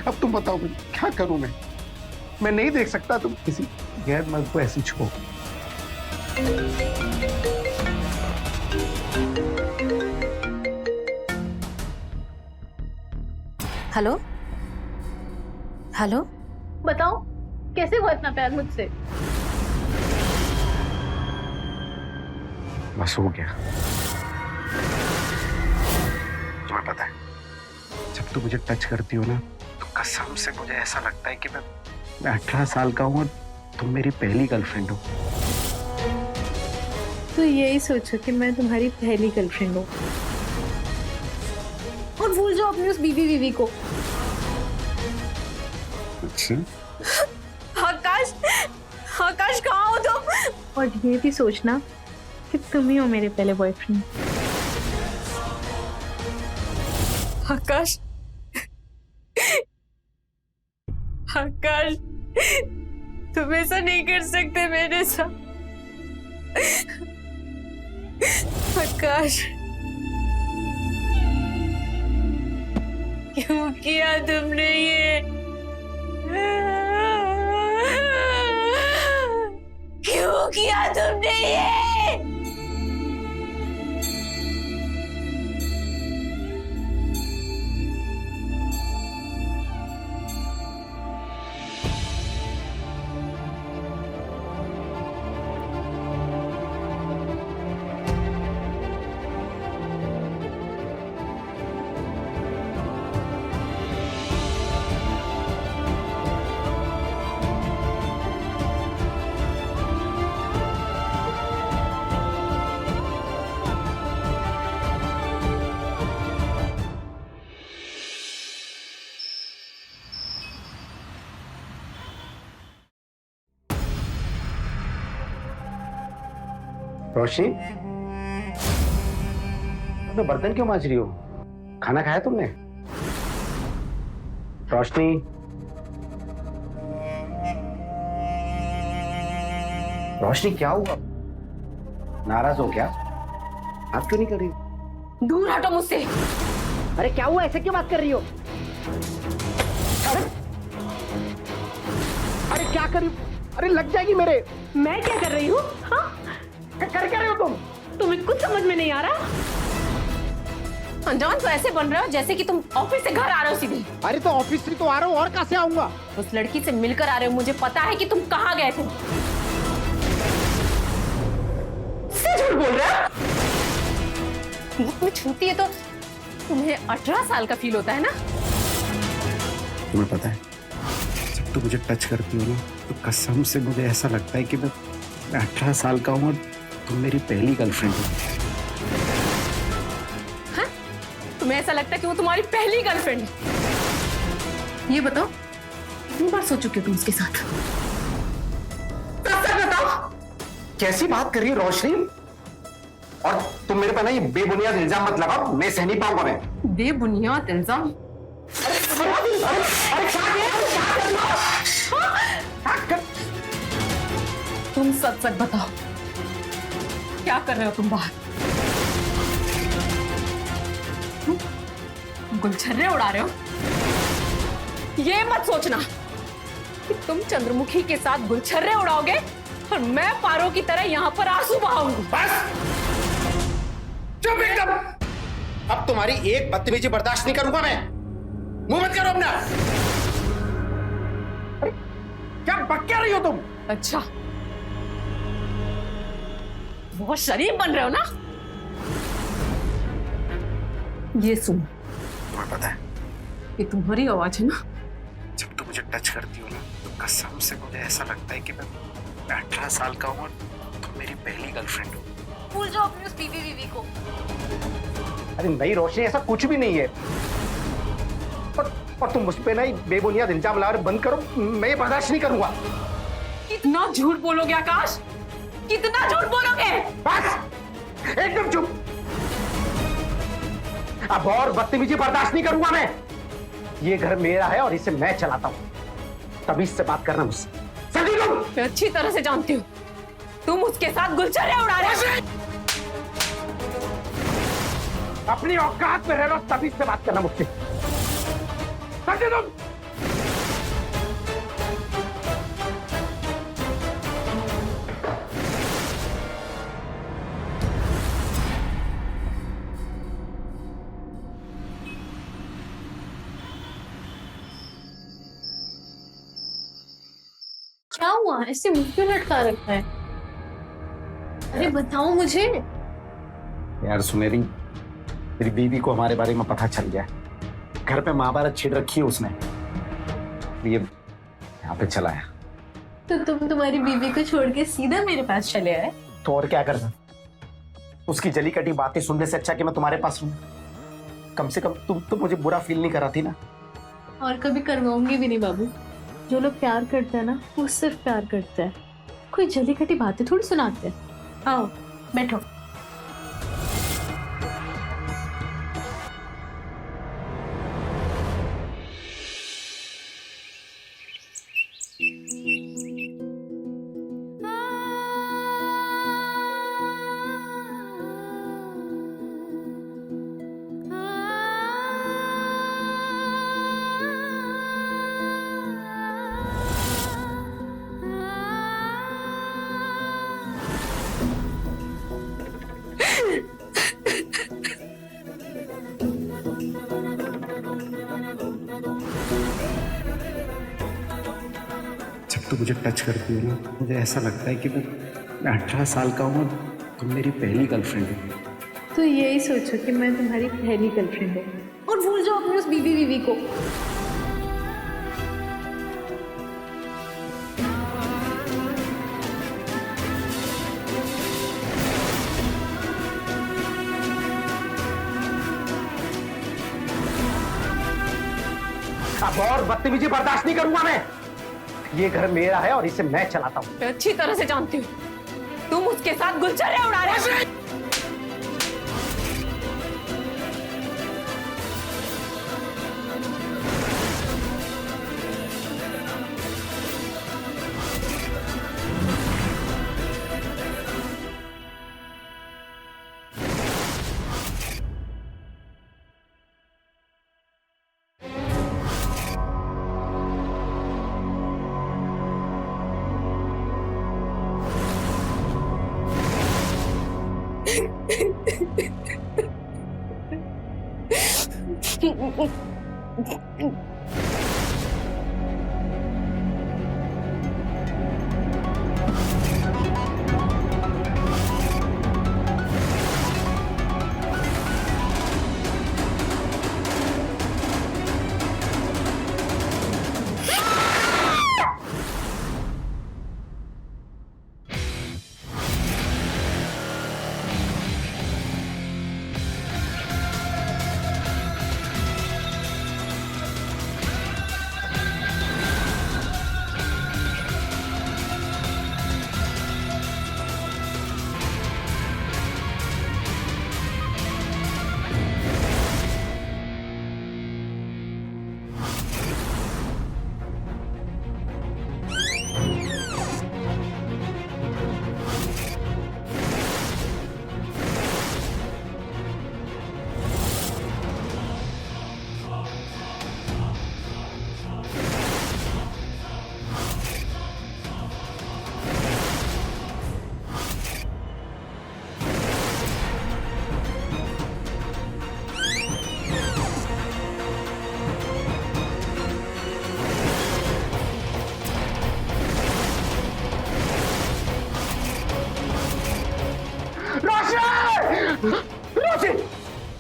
अब तुम बताओ मैं क्या करूं? मैं नहीं देख सकता तुम किसी गैर मर्द को ऐसी छो। हेलो हेलो, बताओ कैसे हुआ इतना प्यार मुझसे? बस हो गया। तुम्हें पता है, जब तुम मुझे टच करती हो ना, तो कसम से मुझे ऐसा लगता है कि मैं 18 साल का हूं और तुम मेरी पहली गर्लफ्रेंड हो। तो यही सोचो कि मैं तुम्हारी पहली गर्लफ्रेंड हूँ, और भूल जाओ अपनी उस बीवी को। अच्छा, आकाश, आकाश कहाँ हो तुम? और ये भी सोचना कि तुम ही हो मेरे पहले बॉयफ्रेंड। आकाश, आकाश, तुम ऐसा नहीं कर सकते मेरे साथ। आकाश, क्यों किया तुमने ये? क्यों किया तुमने ये? रोशनी, तो बर्तन क्यों मांज रही हो? खाना खाया तुमने? रोशनी, रोशनी क्या हुआ? नाराज हो क्या? आप क्यों नहीं कर रही? दूर हटो मुझसे। अरे क्या हुआ? ऐसे क्यों बात कर रही हो? अरे क्या कर रही हो? अरे लग जाएगी मेरे। मैं क्या कर रही हूँ? हाँ? कर क्या रहे हो तुम? तुम्हें कुछ समझ में नहीं आ रहा? अंजान तो ऐसे बन रहे हो जैसे कि तुम ऑफिस से घर आ रहे हो सीधे। अरे तो ऑफिस से तो आ रहा हूँ, और कहाँ से आऊंगा? उस लड़की से मिलकर आ रहे हो, मुझे पता है कि तुम कहाँ गए थे। से झूठ बोल रहे हो? मुख में छूती है तो तुम्हें 18 साल का फील होता है ना? तुम्हें पता है, जब तुम मुझे टच करती हो ना, तो कसम से मुझे ऐसा लगता है कि मैं 18 साल का हूँ और तुम मेरी पहली गर्लफ्रेंड हो। तुम्हें ऐसा लगता है कि वो तुम्हारी पहली गर्लफ्रेंड है? ये बताओ, कितनी बार सो चुके हो तुम उसके साथ? सच बताओ। कैसी बात कर रही है रोशनी? और तुम मेरे पर ना ये बेबुनियाद इल्जाम मत लगाओ, मैं सह नहीं पाऊंगा। मैं बेबुनियाद इल्जाम? तुम सच सच बताओ, क्या कर रहे हो तुम बाहर? गुलछर्रे उड़ा रहे हो? ये मत सोचना कि तुम चंद्रमुखी के साथ गुलछर्रे उड़ाओगे और मैं पारो की तरह यहाँ पर आंसू बहाऊंगी। बस चुप एकदम। अब तुम्हारी एक बदतमीजी बर्दाश्त नहीं करूंगा मैं। मुंह मत करो अपना। क्या बक क्या रही हो तुम? अच्छा, बहुत शरीफ बन रहे हो ना? ये सुन, तुम्हें पता है, ये तुम्हारी आवाज है ना? जब तुम मुझे टच करती हो ना, तो कसम से मुझे ऐसा लगता है कि मैं 18 साल का हूँ और तुम मेरी पहली गर्लफ्रेंड हो। भूल जाओ अपनी उस बीवी को। अरे नहीं रोशनी, ऐसा कुछ भी नहीं है। और तुम मुझ पे ना बेबुनियाद इल्जाम ला रहे, बंद करो। मैं ये बर्दाश्त नहीं करूंगा। कितना झूठ बोलोगे आकाश? कितना झूठ बोलोगे? बस एकदम चुप। अब और बदतमीजी बर्दाश्त नहीं करूंगा मैं। ये घर मेरा है और इसे मैं चलाता हूं। तमीज से बात करना मुझसे, समझी तुम? मैं अच्छी तरह से जानती हूँ तुम उसके साथ गुलछर्रे उड़ा रहे हो। अपनी औकात में रह लो, तमीज से बात करना मुझसे, समझे तुम? क्या हुआ? ऐसे मुंह क्यों लटका रखा है? अरे बताओ मुझे। यार सुनेरी, मेरी बीवी को हमारे बारे में पता चल गया है। घर पे महाभारत छिड़ रखी है उसने, ये यहाँ पे चला है। तो तुम तुम्हारी बीवी को छोड़ के सीधा मेरे पास चले आए? तो और क्या करना? उसकी जली कटी बातें सुनने से अच्छा कि मैं तुम्हारे पास हूँ। कम से कम तुम तो मुझे बुरा फील नहीं कराती ना। और कभी करवाऊंगी भी नहीं बाबू। जो लोग प्यार करते हैं ना, वो सिर्फ प्यार करते हैं, कोई जली कटी बातें थोड़ी सुनाते हैं। आओ बैठो। जब तुम मुझे टच करती हो ना, मुझे ऐसा लगता है कि मैं 18 साल का हूँ और तुम मेरी पहली गर्लफ्रेंड हो। तो यही सोचो कि मैं तुम्हारी पहली गर्लफ्रेंड हूँ और भूल जाओ अपनी उस बीवी को। अब और बदतमीजी बर्दाश्त नहीं करूंगा मैं। ये घर मेरा है और इसे मैं चलाता हूँ। मैं अच्छी तरह से जानती हूँ तुम उसके साथ गुलछर्रे उड़ा रहे हो। रोशी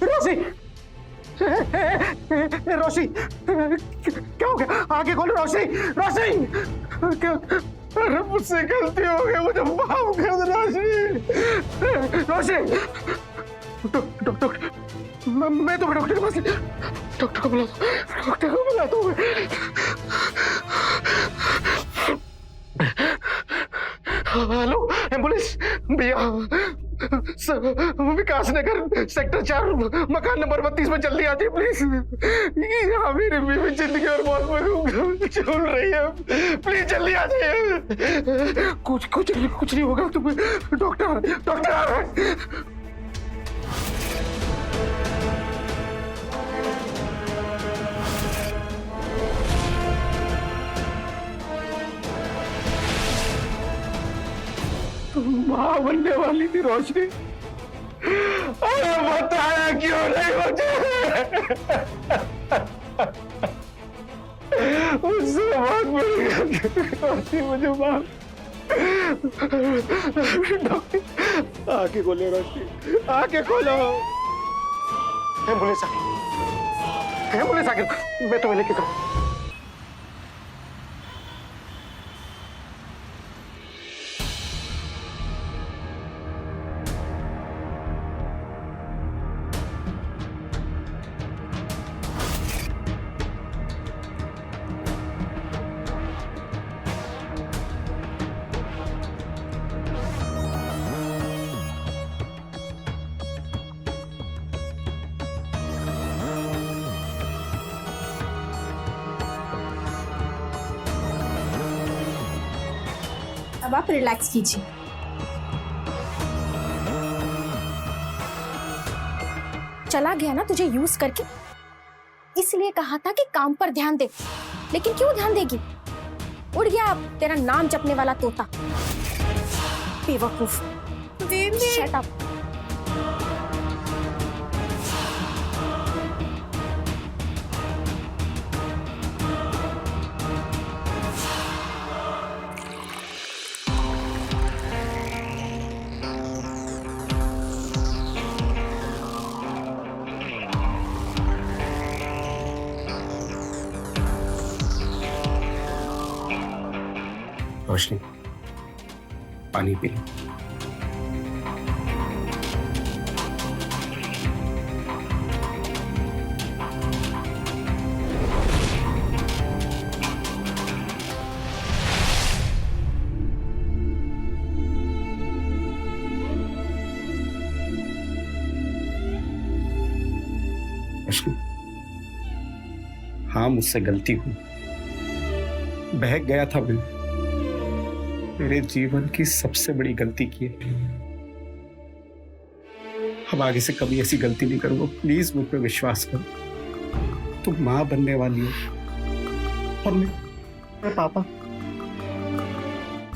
रोशी रोशी क्या हो गया? आगे खोलो रोशी। रोशी क्या? अरे मुझसे गलती हो गई, मुझे माफ कर दो रोशी। रोशी डॉक्टर, मैं तुम्हें डॉक्टर के पास डॉक्टर को बुलाता हूँ, डॉक्टर को बुलाता हूँ। हेलो एम्बुलेंस भैया, विकास नगर सेक्टर 4 मकान नंबर 32 में जल्दी आ जाइए प्लीज। यहाँ मेरी बीवी जिंदगी और मौत में चल रही है, प्लीज जल्दी आ जाइए। कुछ नहीं होगा तुम्हें, डॉक्टर आ रहा है। माँ बनने वाली थी रोशनी, अरे बताया क्यों नहीं मुझे? उससे बहुत बड़ी गलती, मुझे माफ। डॉक्टर आके खोलो रोशनी, आके खोलो। एम्बुलेंस आके मैं तुम्हें लेके जाऊँ। अब आप रिलैक्स कीजिए। चला गया ना तुझे यूज करके, इसलिए कहा था कि काम पर ध्यान दे, लेकिन क्यों ध्यान देगी? उड़ गया अब तेरा नाम जपने वाला तोता। बेवकूफ। दीदी शट अप। रोशनी पानी पी लो। रोशनी, हाँ मुझसे गलती हुई, बहक गया था मैं, मेरे जीवन की सबसे बड़ी गलती की है। अब आगे से कभी ऐसी गलती नहीं करूंगा, प्लीज मुझ पे विश्वास करो। तुम माँ बनने वाली हो और मैं पापा।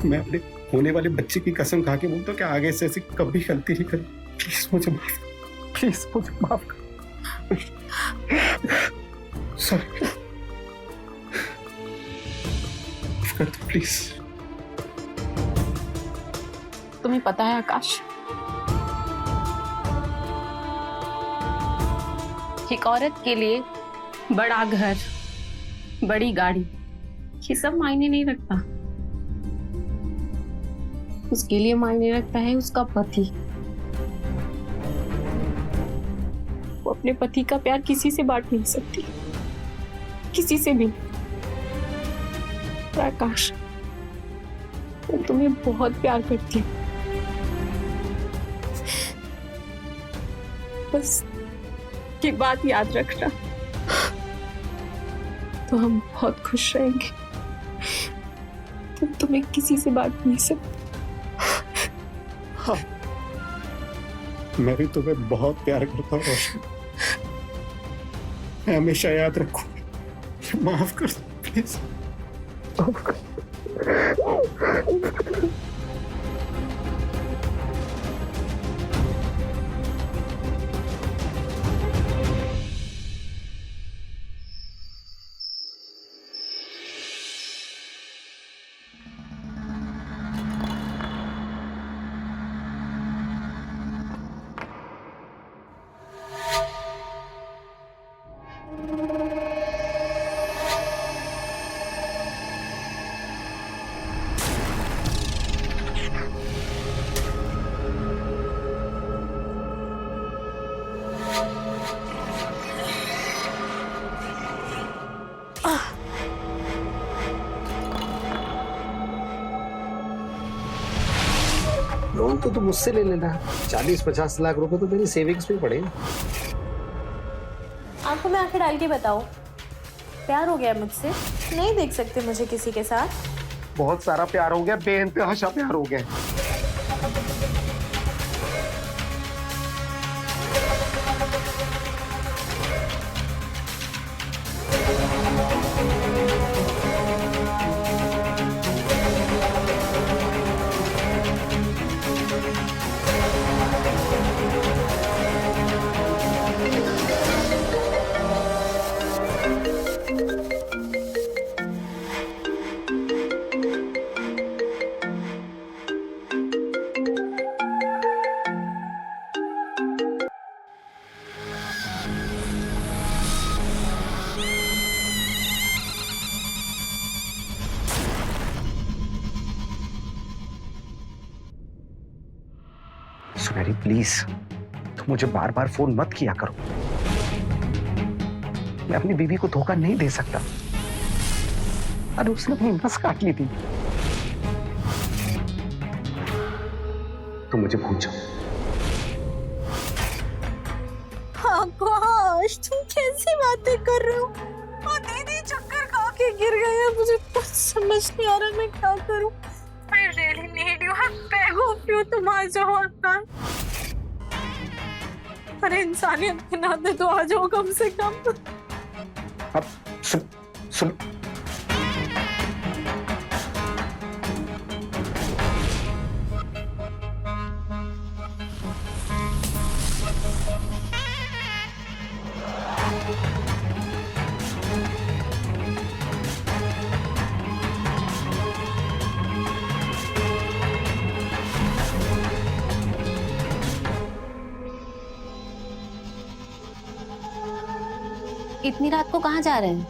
मैं अपने होने वाले बच्चे की कसम खा के बोलता हूँ कि आगे से ऐसी कभी गलती नहीं करूँ। प्लीज मुझे माफ करो। सॉरी, कर दो प्लीज। तुम्हें पता है आकाश, एक औरत के लिए बड़ा घर, बड़ी गाड़ी, ये सब मायने नहीं रखता। उसके लिए मायने रखता है उसका पति। वो अपने पति का प्यार किसी से बांट नहीं सकती, किसी से भी। आकाश, मैं तुम्हें बहुत प्यार करती हूँ। बस ये बात याद रखना, तो हम बहुत खुश रहेंगे। तुम तुम्हें किसी से बांट नहीं सकते। हाँ, मैं भी तुम्हें बहुत प्यार करता हूँ रोशन। मैं हमेशा याद रखूंगा। माफ कर दो प्लीज। लोन तो तुम मुझसे ले लेना। 40-50 लाख रुपए तो मेरी सेविंग्स में पड़े। आंखों में आंखें डाल के बताओ, प्यार हो गया मुझसे? नहीं देख सकते मुझे किसी के साथ? बहुत सारा प्यार हो गया, बेइंतहा प्यार हो गया। सुनहरी प्लीज, तुम मुझे बार बार फोन मत किया करो। मैं अपनी बीवी को धोखा नहीं दे सकता। अरे उसने अपनी नस काट ली थी। तुम मुझे भूल जाओ। आकाश, तुम कैसी बातें कर रहे हो? और दीदी चक्कर खा के गिर गए हैं। मुझे कुछ समझ नहीं आ रहा मैं क्या करूं। I really need you. I beg of you, तुम आ जाओ आकाश। अरे इंसानियत के नाते तो आ जाओ कम से कम। अब सुन इतनी रात को कहाँ जा रहे हैं?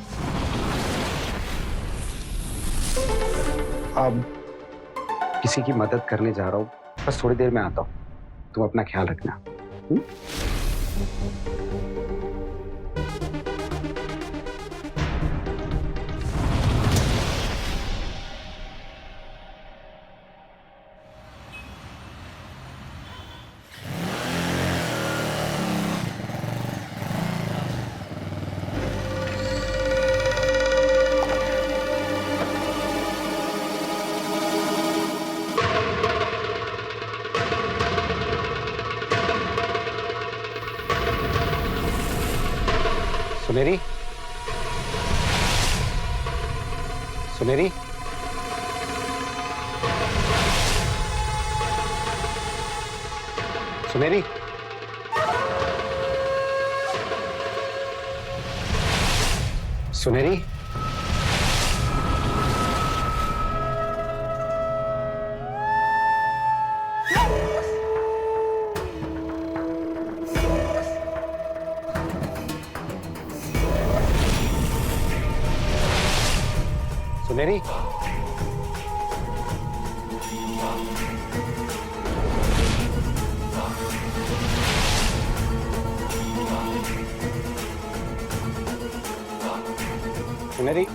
अब किसी की मदद करने जा रहा हूँ, बस थोड़ी देर में आता हूँ। तुम अपना ख्याल रखना। सुनेरी, सुनेरी, सुनेरी, सुनहरी, सुनहरी, सुनहरी,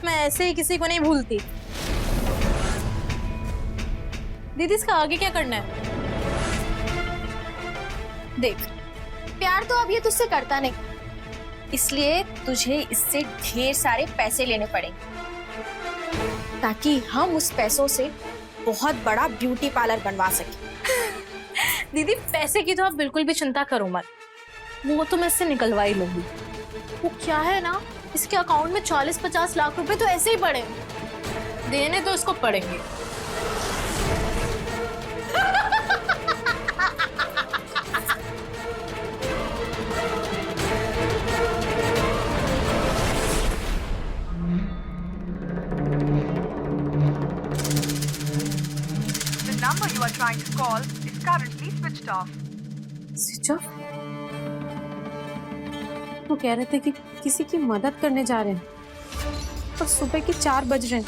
मैं ऐसे ही किसी को नहीं भूलती। दीदी इसका आगे क्या करना है? देख, प्यार तो अब ये तुझसे करता नहीं, इसलिए तुझे इससे ढेर सारे पैसे लेने पड़ेंगे ताकि हम उस पैसों से बहुत बड़ा ब्यूटी पार्लर बनवा सके। दीदी पैसे की तो आप बिल्कुल भी चिंता करो मत, वो तो मैं इससे निकलवा ही लूंगी। वो क्या है ना, इसके अकाउंट में 40-50 लाख रुपए तो ऐसे ही पड़े, देने तो इसको पड़ेंगे। number you are trying to call is currently switched off. Switch off? वो कह रहे थे कि किसी की मदद करने जा रहे हैं और सुबह के 4 बज रहे हैं,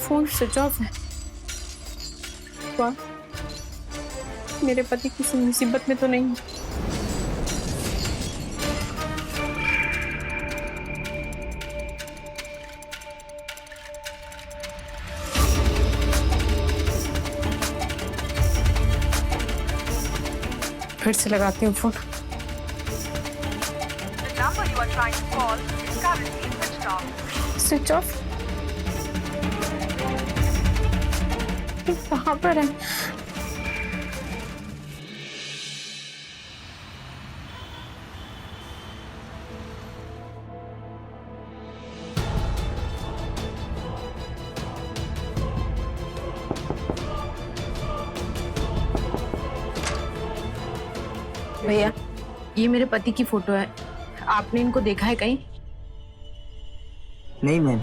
फोन स्विच ऑफ है। वाह, मेरे पति किसी मुसीबत में तो नहीं है। फिर से लगाती हूँ phone. The number you are trying to call is currently switched off. Switch off? कहाँ पर है? भैया, ये मेरे पति की फोटो है, आपने इनको देखा है कहीं? नहीं मैम।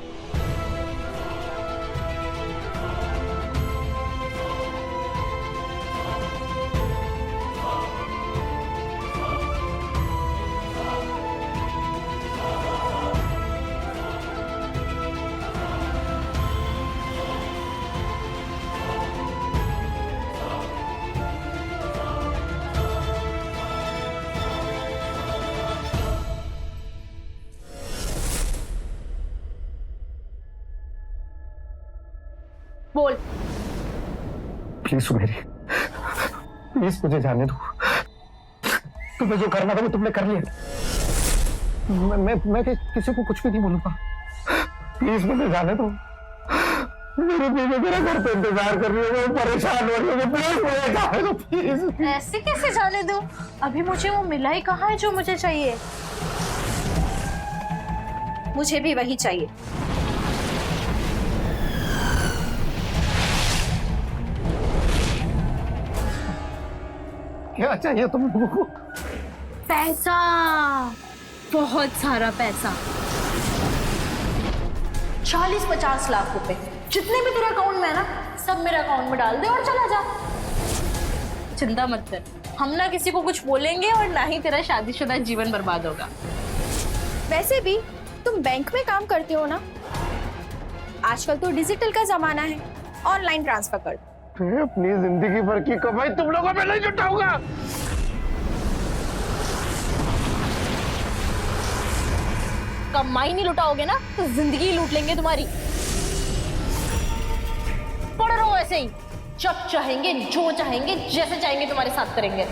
बोल। प्लीज सुनहरी, प्लीज मुझे जाने दो। तुम्हें जो करना था वो तुमने कर लिया। मैं किसी को कुछ भी नहीं बोलूंगा। प्लीज मुझे जाने दो। मेरी बीवी मेरे घर पे इंतजार कर रही है, वो परेशान हो रही है। प्लीज मुझे जाने दो, प्लीज। ऐसे कैसे जाने दूं? अभी मुझे वो मिला ही कहाँ है जो मुझे चाहिए। मुझे भी वही चाहिए। क्या चाहिए तुम लोगों को? पैसा, बहुत सारा पैसा, 40-50 लाख रुपए, जितने भी तेरे अकाउंट में है ना, सब मेरे अकाउंट में डाल दे और चला जा। चिंता मत कर, हम ना किसी को कुछ बोलेंगे और ना ही तेरा शादीशुदा जीवन बर्बाद होगा। वैसे भी तुम बैंक में काम करते हो ना, आजकल तो डिजिटल का जमाना है, ऑनलाइन ट्रांसफर कर दो। अपनी जिंदगी भर की कमाई तुम लोगों पे नहीं जुटाऊंगा। कमाई नहीं लुटाओगे ना तो जिंदगी लूट लेंगे तुम्हारी। पड़ रहो ऐसे ही, जब चाहेंगे, जो चाहेंगे, जैसे चाहेंगे तुम्हारे साथ करेंगे।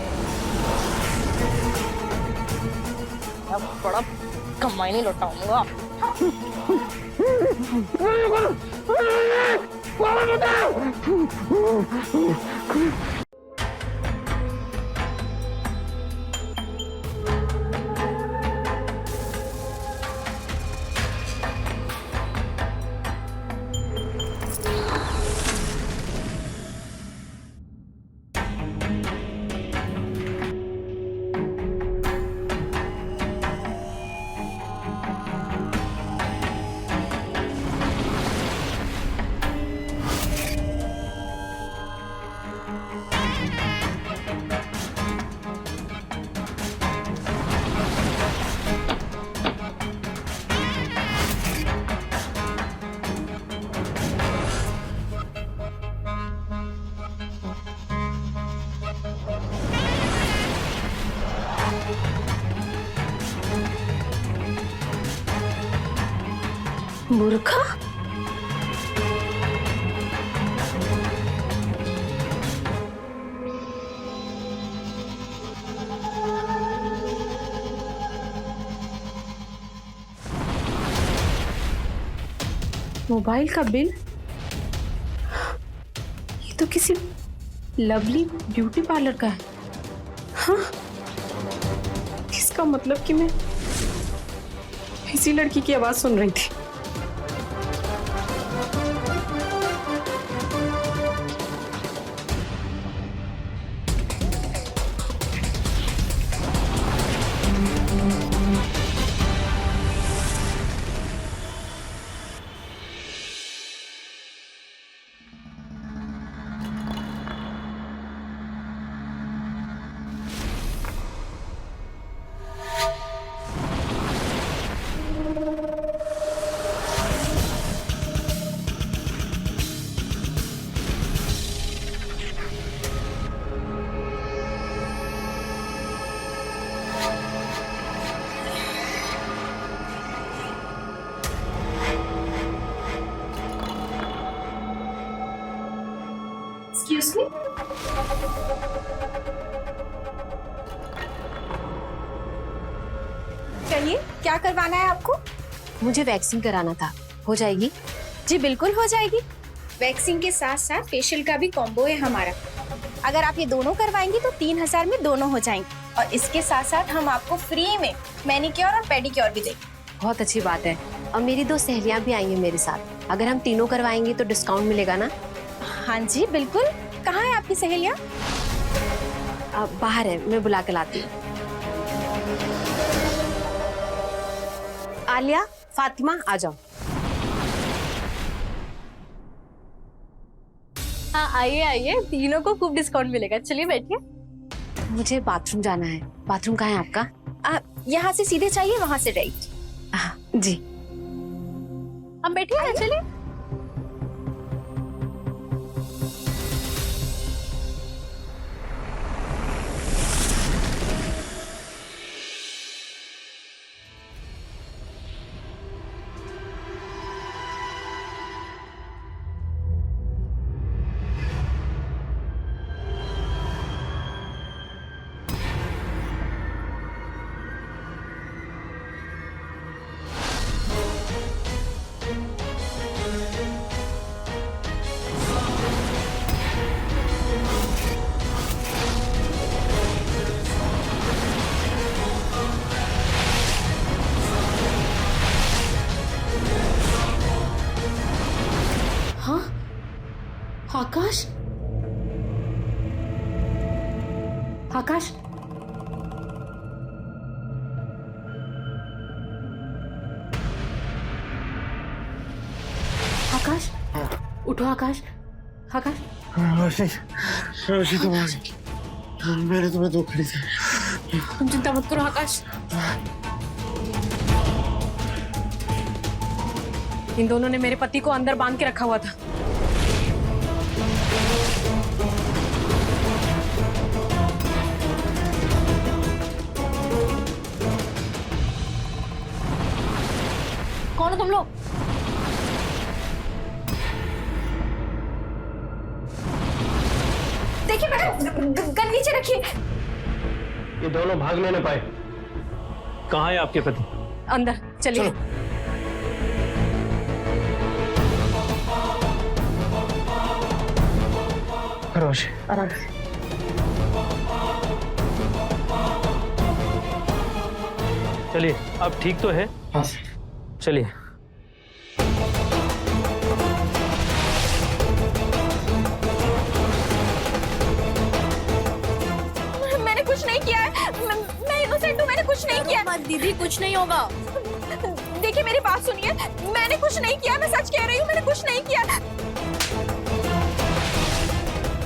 अब बड़ा कमाई नहीं लुटाऊंगा। बुर्का? मोबाइल का बिल? ये तो किसी लवली ब्यूटी पार्लर का है। हाँ, इसका मतलब कि मैं इसी लड़की की आवाज सुन रही थी। एक्सक्यूज मी, कहिए क्या करवाना है आपको? मुझे वैक्सीन कराना था, हो जाएगी? जी बिल्कुल हो जाएगी। वैक्सीन के साथ साथ फेशियल का भी कॉम्बो है हमारा। अगर आप ये दोनों करवाएंगी तो 3000 में दोनों हो जाएंगे, और इसके साथ साथ हम आपको फ्री में मैनिक्योर और पेडिक्योर भी देंगे। बहुत अच्छी बात है। और मेरी 2 सहेलियां भी आई हैं मेरे साथ, अगर हम तीनों करवाएंगे तो डिस्काउंट मिलेगा ना? हाँ जी बिल्कुल। कहाँ है आपकी सहेलियाँ? बाहर है, मैं बुला के लाती हूँ। आलिया, फातिमा, आ जाओ। हाँ आइए आइए, तीनों को खूब डिस्काउंट मिलेगा। चलिए बैठिए। मुझे बाथरूम जाना है। बाथरूम कहाँ है आपका? यहाँ से सीधे चाहिए, वहाँ से राइट। जी। हम बैठिए ना, चलिए। आकाश, आकाश, आकाश, उठो आकाश, आकाश। रोशी तुम आ गई। मैंने तुम्हें धोखा नहीं दिया। तुम चिंता मत करो आकाश। इन दोनों ने मेरे पति को अंदर बांध के रखा हुआ था। कौन हो तुम लोग? देखिए मैडम, गन नीचे रखिए। ये दोनों भाग नहीं पाए। कहाँ है आपके पति? अंदर चलिए। रोशी, आराम। चलिए, अब ठीक तो है? हाँ। चलिए। मैंने कुछ नहीं किया है। मैं इनोसेंट हूँ, मैंने कुछ नहीं किया। मत दीदी, कुछ नहीं होगा। देखिए मेरी बात सुनिए, मैंने कुछ नहीं किया, मैं सच कह रही हूँ, मैंने कुछ नहीं किया।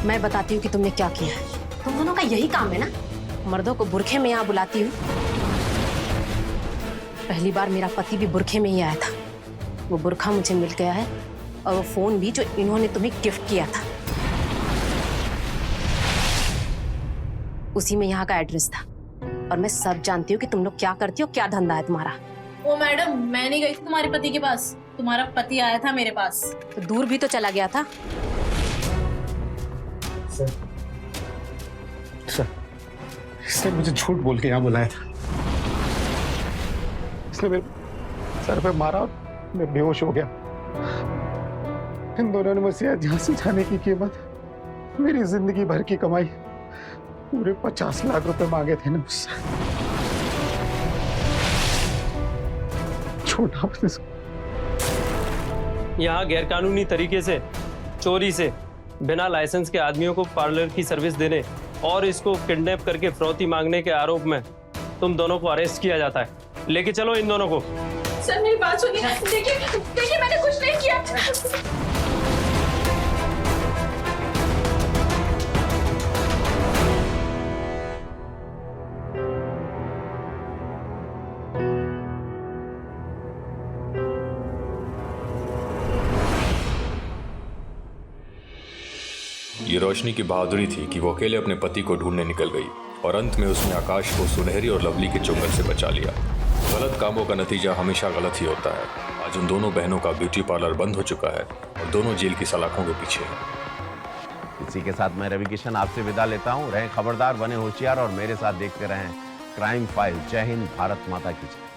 मैं बताती हूँ कि तुमने क्या किया है। तुम दोनों का यही काम है ना, मर्दों को बुरखे में यहाँ बुलाती हूँ। पहली बार मेरा पति भी बुरखे में ही आया था। वो बुरखा मुझे मिल गया है, और वो फोन भी जो इन्होंने तुम्हें गिफ्ट किया था, उसी में यहाँ का एड्रेस था। और मैं सब जानती हूँ कि तुम लोग क्या करती हो, क्या धंधा है तुम्हारा। ओ मैडम, मैं नहीं गई थी तुम्हारे पति के पास। तुम्हारा पति आया था मेरे पास। तो दूर भी तो चला गया था। सर, इसने मुझे झूठ बोल के यहाँ बुलाया था। इसने मेरे सर पे मारा और मैं बेहोश हो गया। इन दोनों ने मुझसे झांसी जाने की कीमत मेरी जिंदगी भर की कमाई पूरे 50 लाख रुपए मांगे थे ना मुझसे। छोटा यहाँ गैरकानूनी तरीके से, चोरी से, बिना लाइसेंस के आदमियों को पार्लर की सर्विस देने और इसको किडनैप करके फिरौती मांगने के आरोप में तुम दोनों को अरेस्ट किया जाता है। लेके चलो इन दोनों को। सर मेरी बात सुनिए। देखिए मैंने कुछ नहीं किया। ये रोशनी की बहादुरी थी कि वो अकेले अपने पति को ढूंढने निकल गई और अंत में उसने आकाश को सुनहरी और लवली के चुंगल से बचा लिया। गलत कामों का नतीजा हमेशा गलत ही होता है। आज उन दोनों बहनों का ब्यूटी पार्लर बंद हो चुका है और दोनों जेल की सलाखों के पीछे हैं। इसी के साथ मैं रवि किशन आपसे विदा लेता हूँ। रहें खबरदार, बने होशियार और मेरे साथ देखते रहें क्राइम फाइल। जय हिंद, भारत माता की जय।